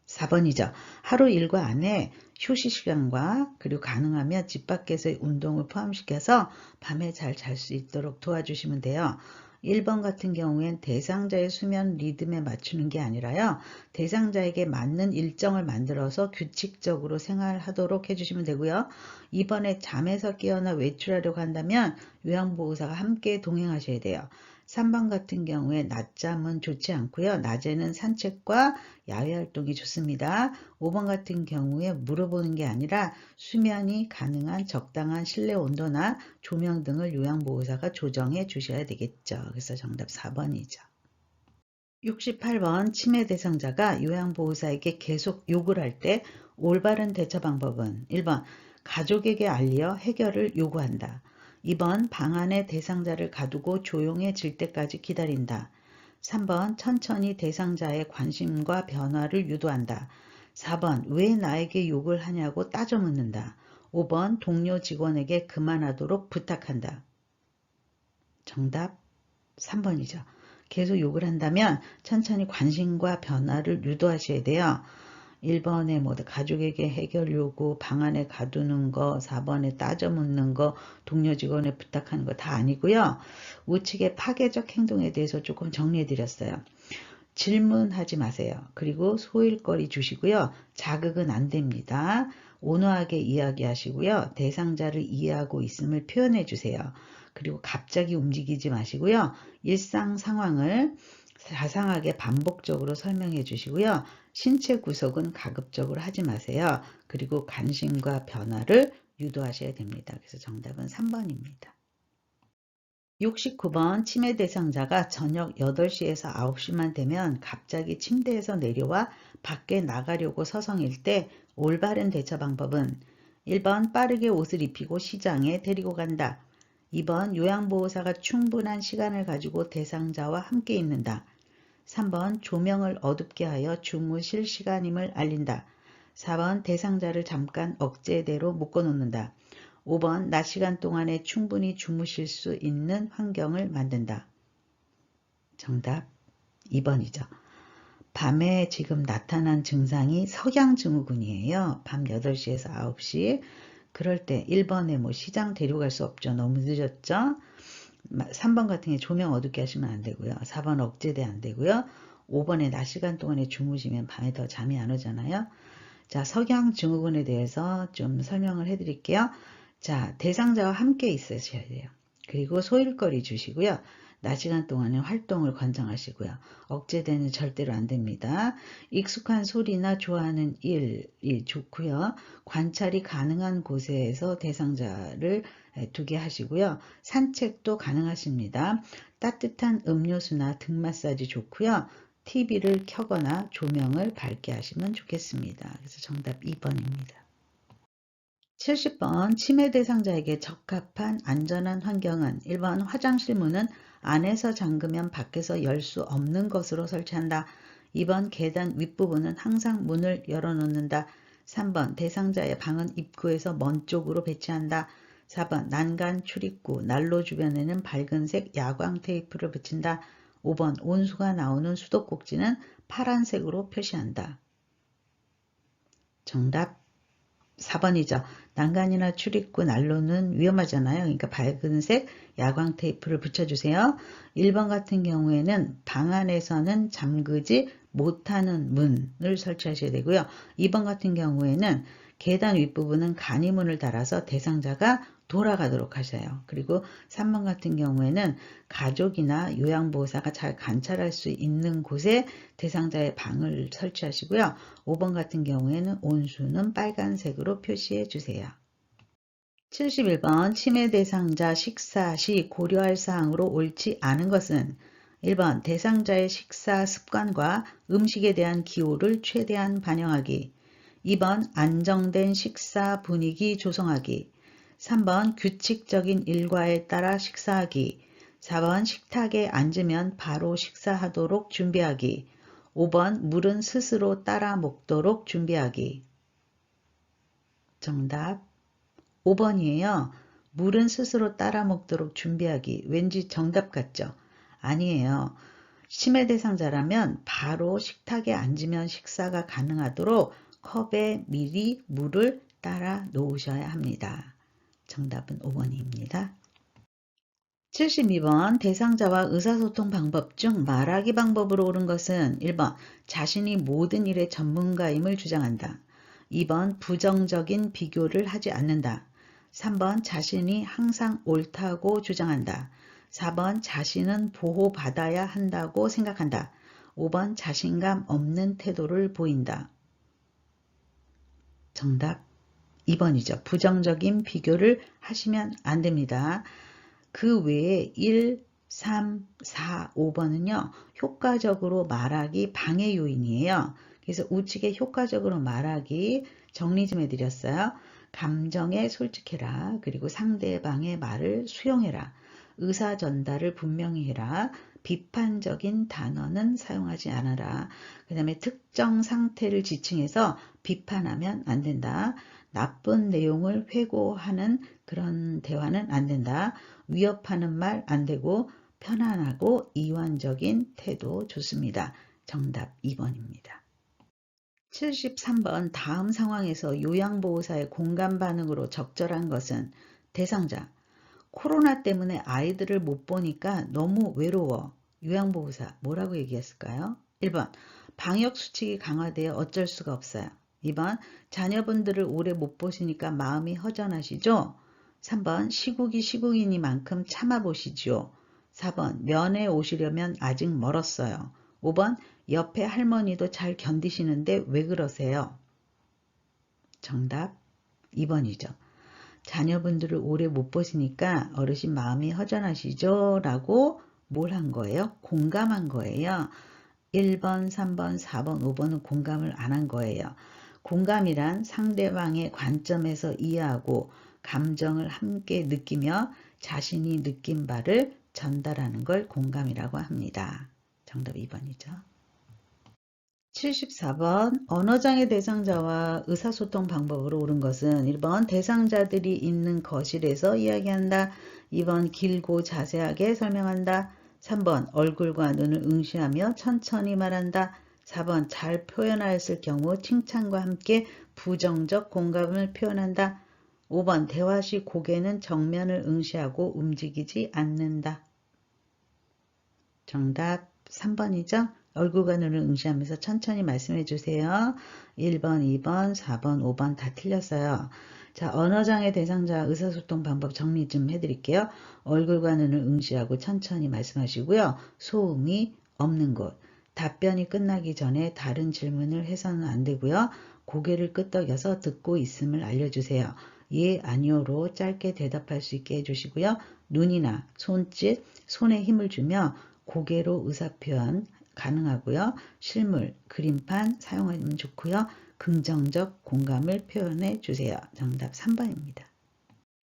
4번이죠. 하루 일과 안에 휴식 시간과 그리고 가능하면 집 밖에서의 운동을 포함시켜서 밤에 잘 잘 수 있도록 도와주시면 돼요. 1번 같은 경우엔 대상자의 수면 리듬에 맞추는 게 아니라요. 대상자에게 맞는 일정을 만들어서 규칙적으로 생활하도록 해주시면 되고요. 2번에 잠에서 깨어나 외출하려고 한다면 요양보호사가 함께 동행하셔야 돼요. 3번 같은 경우에 낮잠은 좋지 않고요. 낮에는 산책과 야외 활동이 좋습니다. 5번 같은 경우에 물어보는 게 아니라 수면이 가능한 적당한 실내 온도나 조명 등을 요양보호사가 조정해 주셔야 되겠죠. 그래서 정답 4번이죠. 68번 치매 대상자가 요양보호사에게 계속 욕을 할 때 올바른 대처 방법은 1번 가족에게 알려 해결을 요구한다. 2번 방 안에 대상자를 가두고 조용해질 때까지 기다린다. 3번 천천히 대상자의 관심과 변화를 유도한다. 4번 왜 나에게 욕을 하냐고 따져 묻는다. 5번 동료 직원에게 그만하도록 부탁한다. 정답 3번이죠. 계속 욕을 한다면 천천히 관심과 변화를 유도하셔야 돼요. 1번에 가족에게 해결 요구, 방 안에 가두는 거, 4번에 따져 묻는 거, 동료 직원에 부탁하는 거 다 아니고요. 우측의 파괴적 행동에 대해서 조금 정리해 드렸어요. 질문하지 마세요. 그리고 소일거리 주시고요. 자극은 안 됩니다. 온화하게 이야기하시고요. 대상자를 이해하고 있음을 표현해 주세요. 그리고 갑자기 움직이지 마시고요. 일상 상황을 자상하게 반복적으로 설명해 주시고요. 신체 구속은 가급적으로 하지 마세요. 그리고 관심과 변화를 유도하셔야 됩니다. 그래서 정답은 3번입니다. 69번 치매 대상자가 저녁 8시에서 9시만 되면 갑자기 침대에서 내려와 밖에 나가려고 서성일 때 올바른 대처 방법은 1번 빠르게 옷을 입히고 시장에 데리고 간다. 2번 요양보호사가 충분한 시간을 가지고 대상자와 함께 있는다. 3번 조명을 어둡게 하여 주무실 시간임을 알린다. 4번 대상자를 잠깐 억제대로 묶어놓는다. 5번 낮 시간 동안에 충분히 주무실 수 있는 환경을 만든다. 정답 2번이죠. 밤에 지금 나타난 증상이 석양증후군이에요. 밤 8시에서 9시. 그럴 때 1번에 뭐 시장 데려갈 수 없죠. 너무 늦었죠. 3번 같은 경우에 조명 어둡게 하시면 안 되고요. 4번 억제돼 안 되고요. 5번에 낮 시간 동안에 주무시면 밤에 더 잠이 안 오잖아요. 자, 석양증후군에 대해서 좀 설명을 해드릴게요. 자, 대상자와 함께 있으셔야 돼요. 그리고 소일거리 주시고요. 낮 시간 동안에 활동을 권장하시고요. 억제되는 절대로 안 됩니다. 익숙한 소리나 좋아하는 일 좋고요. 관찰이 가능한 곳에서 대상자를 두게 하시고요. 산책도 가능하십니다. 따뜻한 음료수나 등 마사지 좋고요. TV를 켜거나 조명을 밝게 하시면 좋겠습니다. 그래서 정답 2번입니다. 70번 치매 대상자에게 적합한 안전한 환경은 1번 화장실 문은 안에서 잠그면 밖에서 열 수 없는 것으로 설치한다. 2번 계단 윗부분은 항상 문을 열어놓는다. 3번 대상자의 방은 입구에서 먼 쪽으로 배치한다. 4번 난간 출입구 난로 주변에는 밝은색 야광 테이프를 붙인다. 5번 온수가 나오는 수도꼭지는 파란색으로 표시한다. 정답 4번이죠. 난간이나 출입구 난로는 위험하잖아요. 그러니까 밝은색 야광 테이프를 붙여주세요. 1번 같은 경우에는 방 안에서는 잠그지 못하는 문을 설치하셔야 되고요. 2번 같은 경우에는 계단 윗부분은 간이문을 달아서 대상자가 돌아가도록 하셔요. 그리고 3번 같은 경우에는 가족이나 요양보호사가 잘 관찰할 수 있는 곳에 대상자의 방을 설치하시고요. 5번 같은 경우에는 온수는 빨간색으로 표시해 주세요. 71번 치매 대상자 식사 시 고려할 사항으로 옳지 않은 것은 1번 대상자의 식사 습관과 음식에 대한 기호를 최대한 반영하기. 2번 안정된 식사 분위기 조성하기. 3번 규칙적인 일과에 따라 식사하기. 4번 식탁에 앉으면 바로 식사하도록 준비하기. 5번 물은 스스로 따라 먹도록 준비하기. 정답 5번이에요. 물은 스스로 따라 먹도록 준비하기. 왠지 정답 같죠? 아니에요. 치매 대상자라면 바로 식탁에 앉으면 식사가 가능하도록 컵에 미리 물을 따라 놓으셔야 합니다. 정답은 5번입니다. 72번 대상자와 의사소통 방법 중 말하기 방법으로 옳은 것은 1번 자신이 모든 일의 전문가임을 주장한다. 2번 부정적인 비교를 하지 않는다. 3번 자신이 항상 옳다고 주장한다. 4번 자신은 보호받아야 한다고 생각한다. 5번 자신감 없는 태도를 보인다. 정답 2번이죠. 부정적인 비교를 하시면 안 됩니다. 그 외에 1, 3, 4, 5번은요. 효과적으로 말하기 방해 요인이에요. 그래서 우측에 효과적으로 말하기 정리 좀 해드렸어요. 감정에 솔직해라. 그리고 상대방의 말을 수용해라. 의사 전달을 분명히 해라. 비판적인 단어는 사용하지 않아라. 그 다음에 특정 상태를 지칭해서 비판하면 안 된다. 나쁜 내용을 회고하는 그런 대화는 안 된다. 위협하는 말 안 되고 편안하고 이완적인 태도 좋습니다. 정답 2번입니다. 73번 다음 상황에서 요양보호사의 공감 반응으로 적절한 것은 대상자 코로나 때문에 아이들을 못 보니까 너무 외로워. 요양보호사 뭐라고 얘기했을까요? 1번 방역수칙이 강화되어 어쩔 수가 없어요. 2번 자녀분들을 오래 못 보시니까 마음이 허전하시죠? 3번 시국이 시국이니만큼 참아보시죠. 4번 면회 오시려면 아직 멀었어요. 5번 옆에 할머니도 잘 견디시는데 왜 그러세요? 정답 2번이죠. 자녀분들을 오래 못 보시니까 어르신 마음이 허전하시죠? 라고 뭘 한 거예요? 공감한 거예요. 1번, 3번, 4번, 5번은 공감을 안 한 거예요. 공감이란 상대방의 관점에서 이해하고 감정을 함께 느끼며 자신이 느낀 바를 전달하는 걸 공감이라고 합니다. 정답 2번이죠. 74번 언어장애 대상자와 의사소통 방법으로 옳은 것은 1번 대상자들이 있는 거실에서 이야기한다. 2번 길고 자세하게 설명한다. 3번 얼굴과 눈을 응시하며 천천히 말한다. 4번 잘 표현하였을 경우 칭찬과 함께 부정적 공감을 표현한다. 5번 대화 시 고개는 정면을 응시하고 움직이지 않는다. 정답 3번이죠. 얼굴과 눈을 응시하면서 천천히 말씀해 주세요. 1번, 2번, 4번, 5번 다 틀렸어요. 자, 언어장애 대상자 의사소통 방법 정리 좀 해드릴게요. 얼굴과 눈을 응시하고 천천히 말씀하시고요. 소음이 없는 곳. 답변이 끝나기 전에 다른 질문을 해서는 안 되고요. 고개를 끄덕여서 듣고 있음을 알려주세요. 예, 아니요로 짧게 대답할 수 있게 해주시고요. 눈이나 손짓, 손에 힘을 주며 고개로 의사표현 가능하고요. 실물, 그림판 사용하면 좋고요. 긍정적 공감을 표현해 주세요. 정답 3번입니다.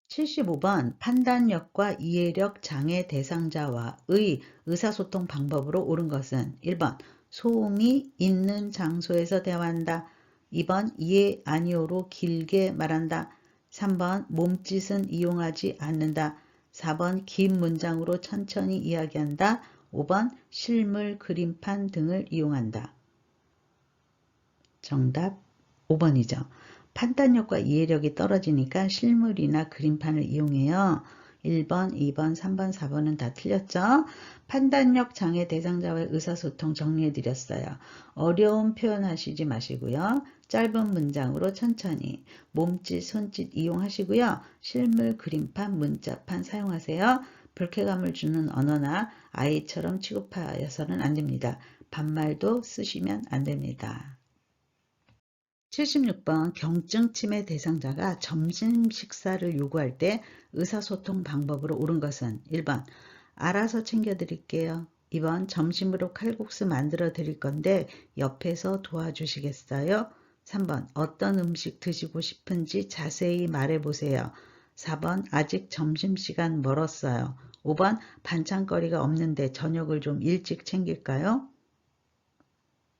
75번 판단력과 이해력 장애 대상자와의 의사소통 방법으로 옳은 것은 1번 소음이 있는 장소에서 대화한다. 2번 예, 아니오로 길게 말한다. 3번 몸짓은 이용하지 않는다. 4번 긴 문장으로 천천히 이야기한다. 5번 실물, 그림판 등을 이용한다. 정답 5번이죠. 판단력과 이해력이 떨어지니까 실물이나 그림판을 이용해요. 1번, 2번, 3번, 4번은 다 틀렸죠? 판단력 장애 대상자와의 의사소통 정리해드렸어요. 어려운 표현 하시지 마시고요. 짧은 문장으로 천천히 몸짓, 손짓 이용하시고요. 실물, 그림판, 문자판 사용하세요. 불쾌감을 주는 언어나 아이처럼 취급하여서는 안 됩니다. 반말도 쓰시면 안 됩니다. 76번 경증 치매 대상자가 점심 식사를 요구할 때 의사소통 방법으로 옳은 것은 1번 알아서 챙겨드릴게요. 2번 점심으로 칼국수 만들어 드릴 건데 옆에서 도와주시겠어요? 3번 어떤 음식 드시고 싶은지 자세히 말해보세요. 4번 아직 점심시간 멀었어요. 5번 반찬거리가 없는데 저녁을 좀 일찍 챙길까요?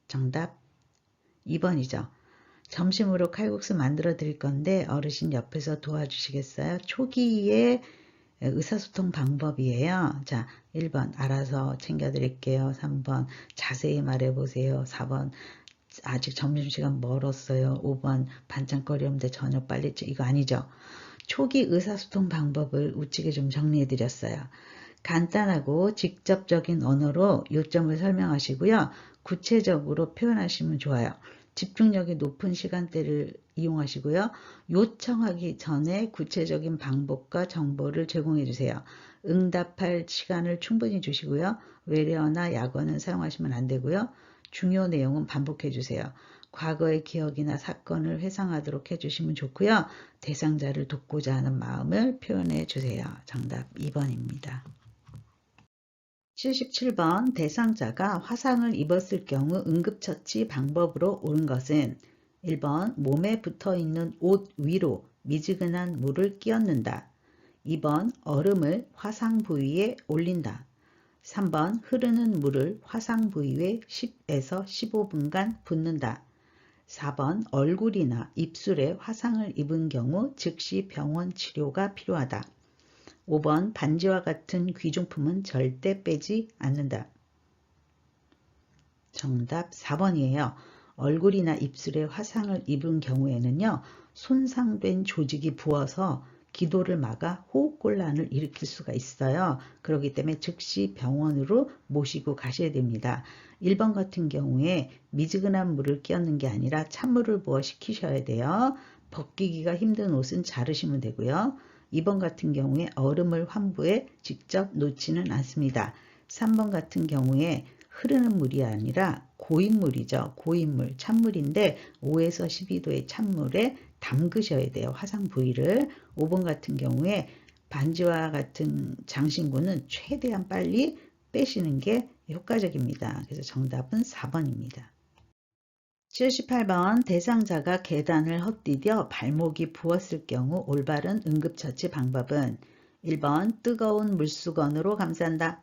정답 2번이죠. 점심으로 칼국수 만들어 드릴 건데 어르신 옆에서 도와주시겠어요? 초기의 의사소통 방법이에요. 자, 1번 알아서 챙겨드릴게요. 3번 자세히 말해보세요. 4번 아직 점심시간 멀었어요. 5번 반찬거리 없는데 저녁 빨리 이거 아니죠. 초기 의사소통 방법을 우측에 좀 정리해드렸어요. 간단하고 직접적인 언어로 요점을 설명하시고요. 구체적으로 표현하시면 좋아요. 집중력이 높은 시간대를 이용하시고요. 요청하기 전에 구체적인 방법과 정보를 제공해 주세요. 응답할 시간을 충분히 주시고요. 외래어나 약어는 사용하시면 안 되고요. 중요 내용은 반복해 주세요. 과거의 기억이나 사건을 회상하도록 해주시면 좋고요. 대상자를 돕고자 하는 마음을 표현해 주세요. 정답 2번입니다. 77번 대상자가 화상을 입었을 경우 응급처치 방법으로 옳은 것은 1번 몸에 붙어있는 옷 위로 미지근한 물을 끼얹는다. 2번 얼음을 화상 부위에 올린다. 3번 흐르는 물을 화상 부위에 10에서 15분간 붓는다. 4번 얼굴이나 입술에 화상을 입은 경우 즉시 병원 치료가 필요하다. 5번 반지와 같은 귀중품은 절대 빼지 않는다. 정답 4번이에요. 얼굴이나 입술에 화상을 입은 경우에는요. 손상된 조직이 부어서 기도를 막아 호흡곤란을 일으킬 수가 있어요. 그렇기 때문에 즉시 병원으로 모시고 가셔야 됩니다. 1번 같은 경우에 미지근한 물을 끼얹는 게 아니라 찬물을 부어 식히셔야 돼요. 벗기기가 힘든 옷은 자르시면 되고요. 2번 같은 경우에 얼음을 환부에 직접 놓지는 않습니다. 3번 같은 경우에 흐르는 물이 아니라 고인물이죠. 고인물, 찬물인데 5에서 12도의 찬물에 담그셔야 돼요. 화상 부위를. 5번 같은 경우에 반지와 같은 장신구는 최대한 빨리 빼시는 게 효과적입니다. 그래서 정답은 4번입니다. 78번 대상자가 계단을 헛디뎌 발목이 부었을 경우 올바른 응급처치 방법은 1번 뜨거운 물수건으로 감싼다.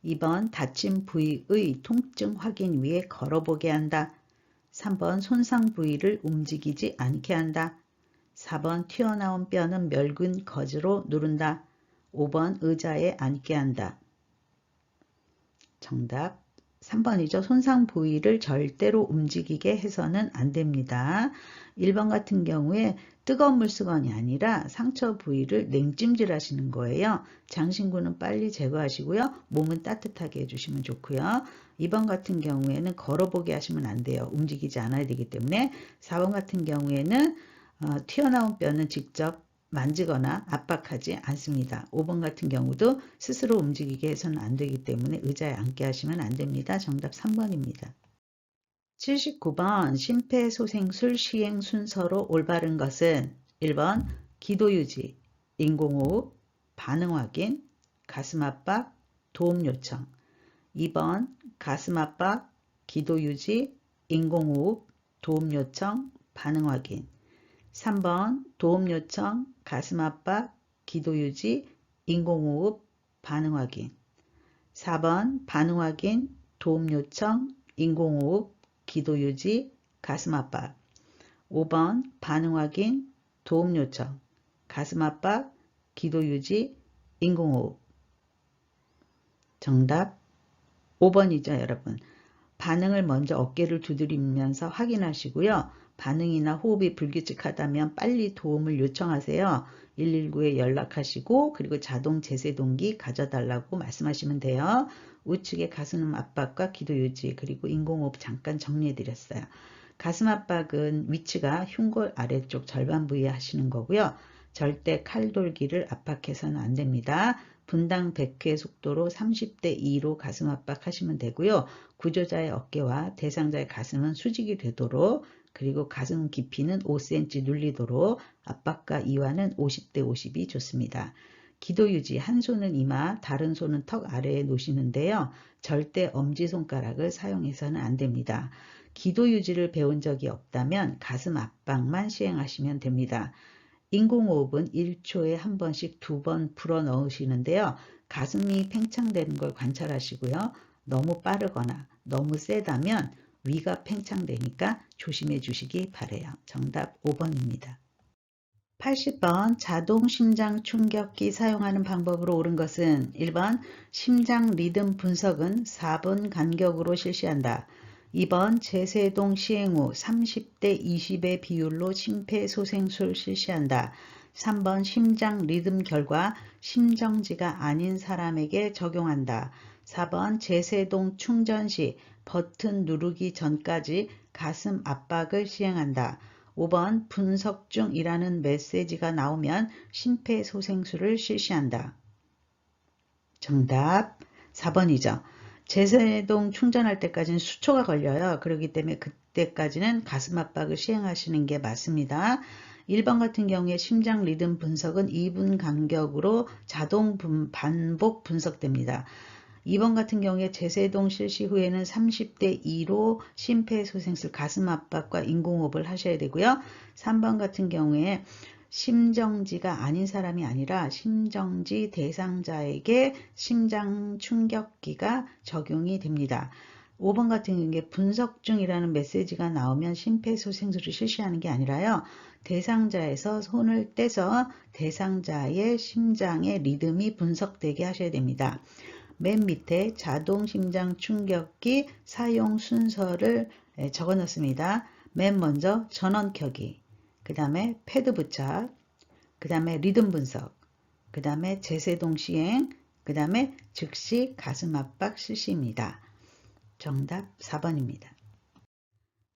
2번 다친 부위의 통증 확인 위해 걸어보게 한다. 3번 손상 부위를 움직이지 않게 한다. 4번 튀어나온 뼈는 멸근 거즈로 누른다. 5번 의자에 앉게 한다. 정답 3번이죠. 손상 부위를 절대로 움직이게 해서는 안 됩니다. 1번 같은 경우에 뜨거운 물수건이 아니라 상처 부위를 냉찜질 하시는 거예요. 장신구는 빨리 제거하시고요. 몸은 따뜻하게 해주시면 좋고요. 2번 같은 경우에는 걸어보게 하시면 안 돼요. 움직이지 않아야 되기 때문에. 4번 같은 경우에는 튀어나온 뼈는 직접 만지거나 압박하지 않습니다. 5번 같은 경우도 스스로 움직이게 해서는 안 되기 때문에 의자에 앉게 하시면 안 됩니다. 정답 3번입니다. 79번 심폐소생술 시행 순서로 올바른 것은 1번 기도유지, 인공호흡, 반응확인, 가슴압박, 도움요청. 2번 가슴압박, 기도유지, 인공호흡, 도움요청, 반응확인. 3번 도움요청, 가슴압박, 기도유지, 인공호흡, 반응확인. 4번 반응확인, 도움요청, 인공호흡, 기도유지, 가슴압박. 5번 반응확인, 도움요청, 가슴압박, 기도유지, 인공호흡. 정답 5번이죠, 여러분. 반응을 먼저 어깨를 두드리면서 확인하시고요. 반응이나 호흡이 불규칙하다면 빨리 도움을 요청하세요. 119에 연락하시고 그리고 자동 제세동기 가져달라고 말씀하시면 돼요. 우측의 가슴 압박과 기도 유지 그리고 인공호흡 잠깐 정리해드렸어요. 가슴 압박은 위치가 흉골 아래쪽 절반 부위에 하시는 거고요. 절대 칼돌기를 압박해서는 안 됩니다. 분당 100회 속도로 30대 2로 가슴 압박하시면 되고요. 구조자의 어깨와 대상자의 가슴은 수직이 되도록 그리고 가슴 깊이는 5cm 눌리도록 압박과 이완은 50대 50이 좋습니다. 기도 유지, 한 손은 이마, 다른 손은 턱 아래에 놓으시는데요. 절대 엄지손가락을 사용해서는 안 됩니다. 기도 유지를 배운 적이 없다면 가슴 압박만 시행하시면 됩니다. 인공호흡은 1초에 한 번씩 2번 불어 넣으시는데요. 가슴이 팽창되는 걸 관찰하시고요. 너무 빠르거나 너무 세다면 위가 팽창되니까 조심해 주시기 바래요. 정답 5번입니다. 80번 자동 심장 충격기 사용하는 방법으로 옳은 것은 1번 심장 리듬 분석은 4분 간격으로 실시한다. 2번 제세동 시행 후 30대 20의 비율로 심폐소생술 실시한다. 3번 심장 리듬 결과 심정지가 아닌 사람에게 적용한다. 4번 제세동 충전 시 버튼 누르기 전까지 가슴 압박을 시행한다. 5번 분석 중이라는 메시지가 나오면 심폐소생술을 실시한다. 정답 4번이죠. 제세동 충전할 때까지는 수초가 걸려요. 그렇기 때문에 그때까지는 가슴 압박을 시행하시는 게 맞습니다. 1번 같은 경우에 심장 리듬 분석은 2분 간격으로 자동 반복 분석됩니다. 2번 같은 경우에 제세동 실시 후에는 30대 2로 심폐소생술 가슴 압박과 인공호흡을 하셔야 되고요. 3번 같은 경우에 심정지가 아닌 사람이 아니라 심정지 대상자에게 심장 충격기가 적용이 됩니다. 5번 같은 경우에 분석 중이라는 메시지가 나오면 심폐소생술을 실시하는 게 아니라요. 대상자에서 손을 떼서 대상자의 심장의 리듬이 분석되게 하셔야 됩니다. 맨 밑에 자동 심장 충격기 사용 순서를 적어 놓습니다. 맨 먼저 전원 켜기, 그 다음에 패드 부착, 그 다음에 리듬 분석, 그 다음에 제세동 시행, 그 다음에 즉시 가슴 압박 실시입니다. 정답 4번입니다.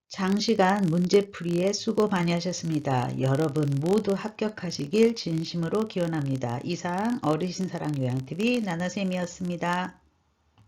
장시간 문제풀이에 수고 많이 하셨습니다. 여러분 모두 합격하시길 진심으로 기원합니다. 이상 어르신사랑요양TV 나나쌤이었습니다.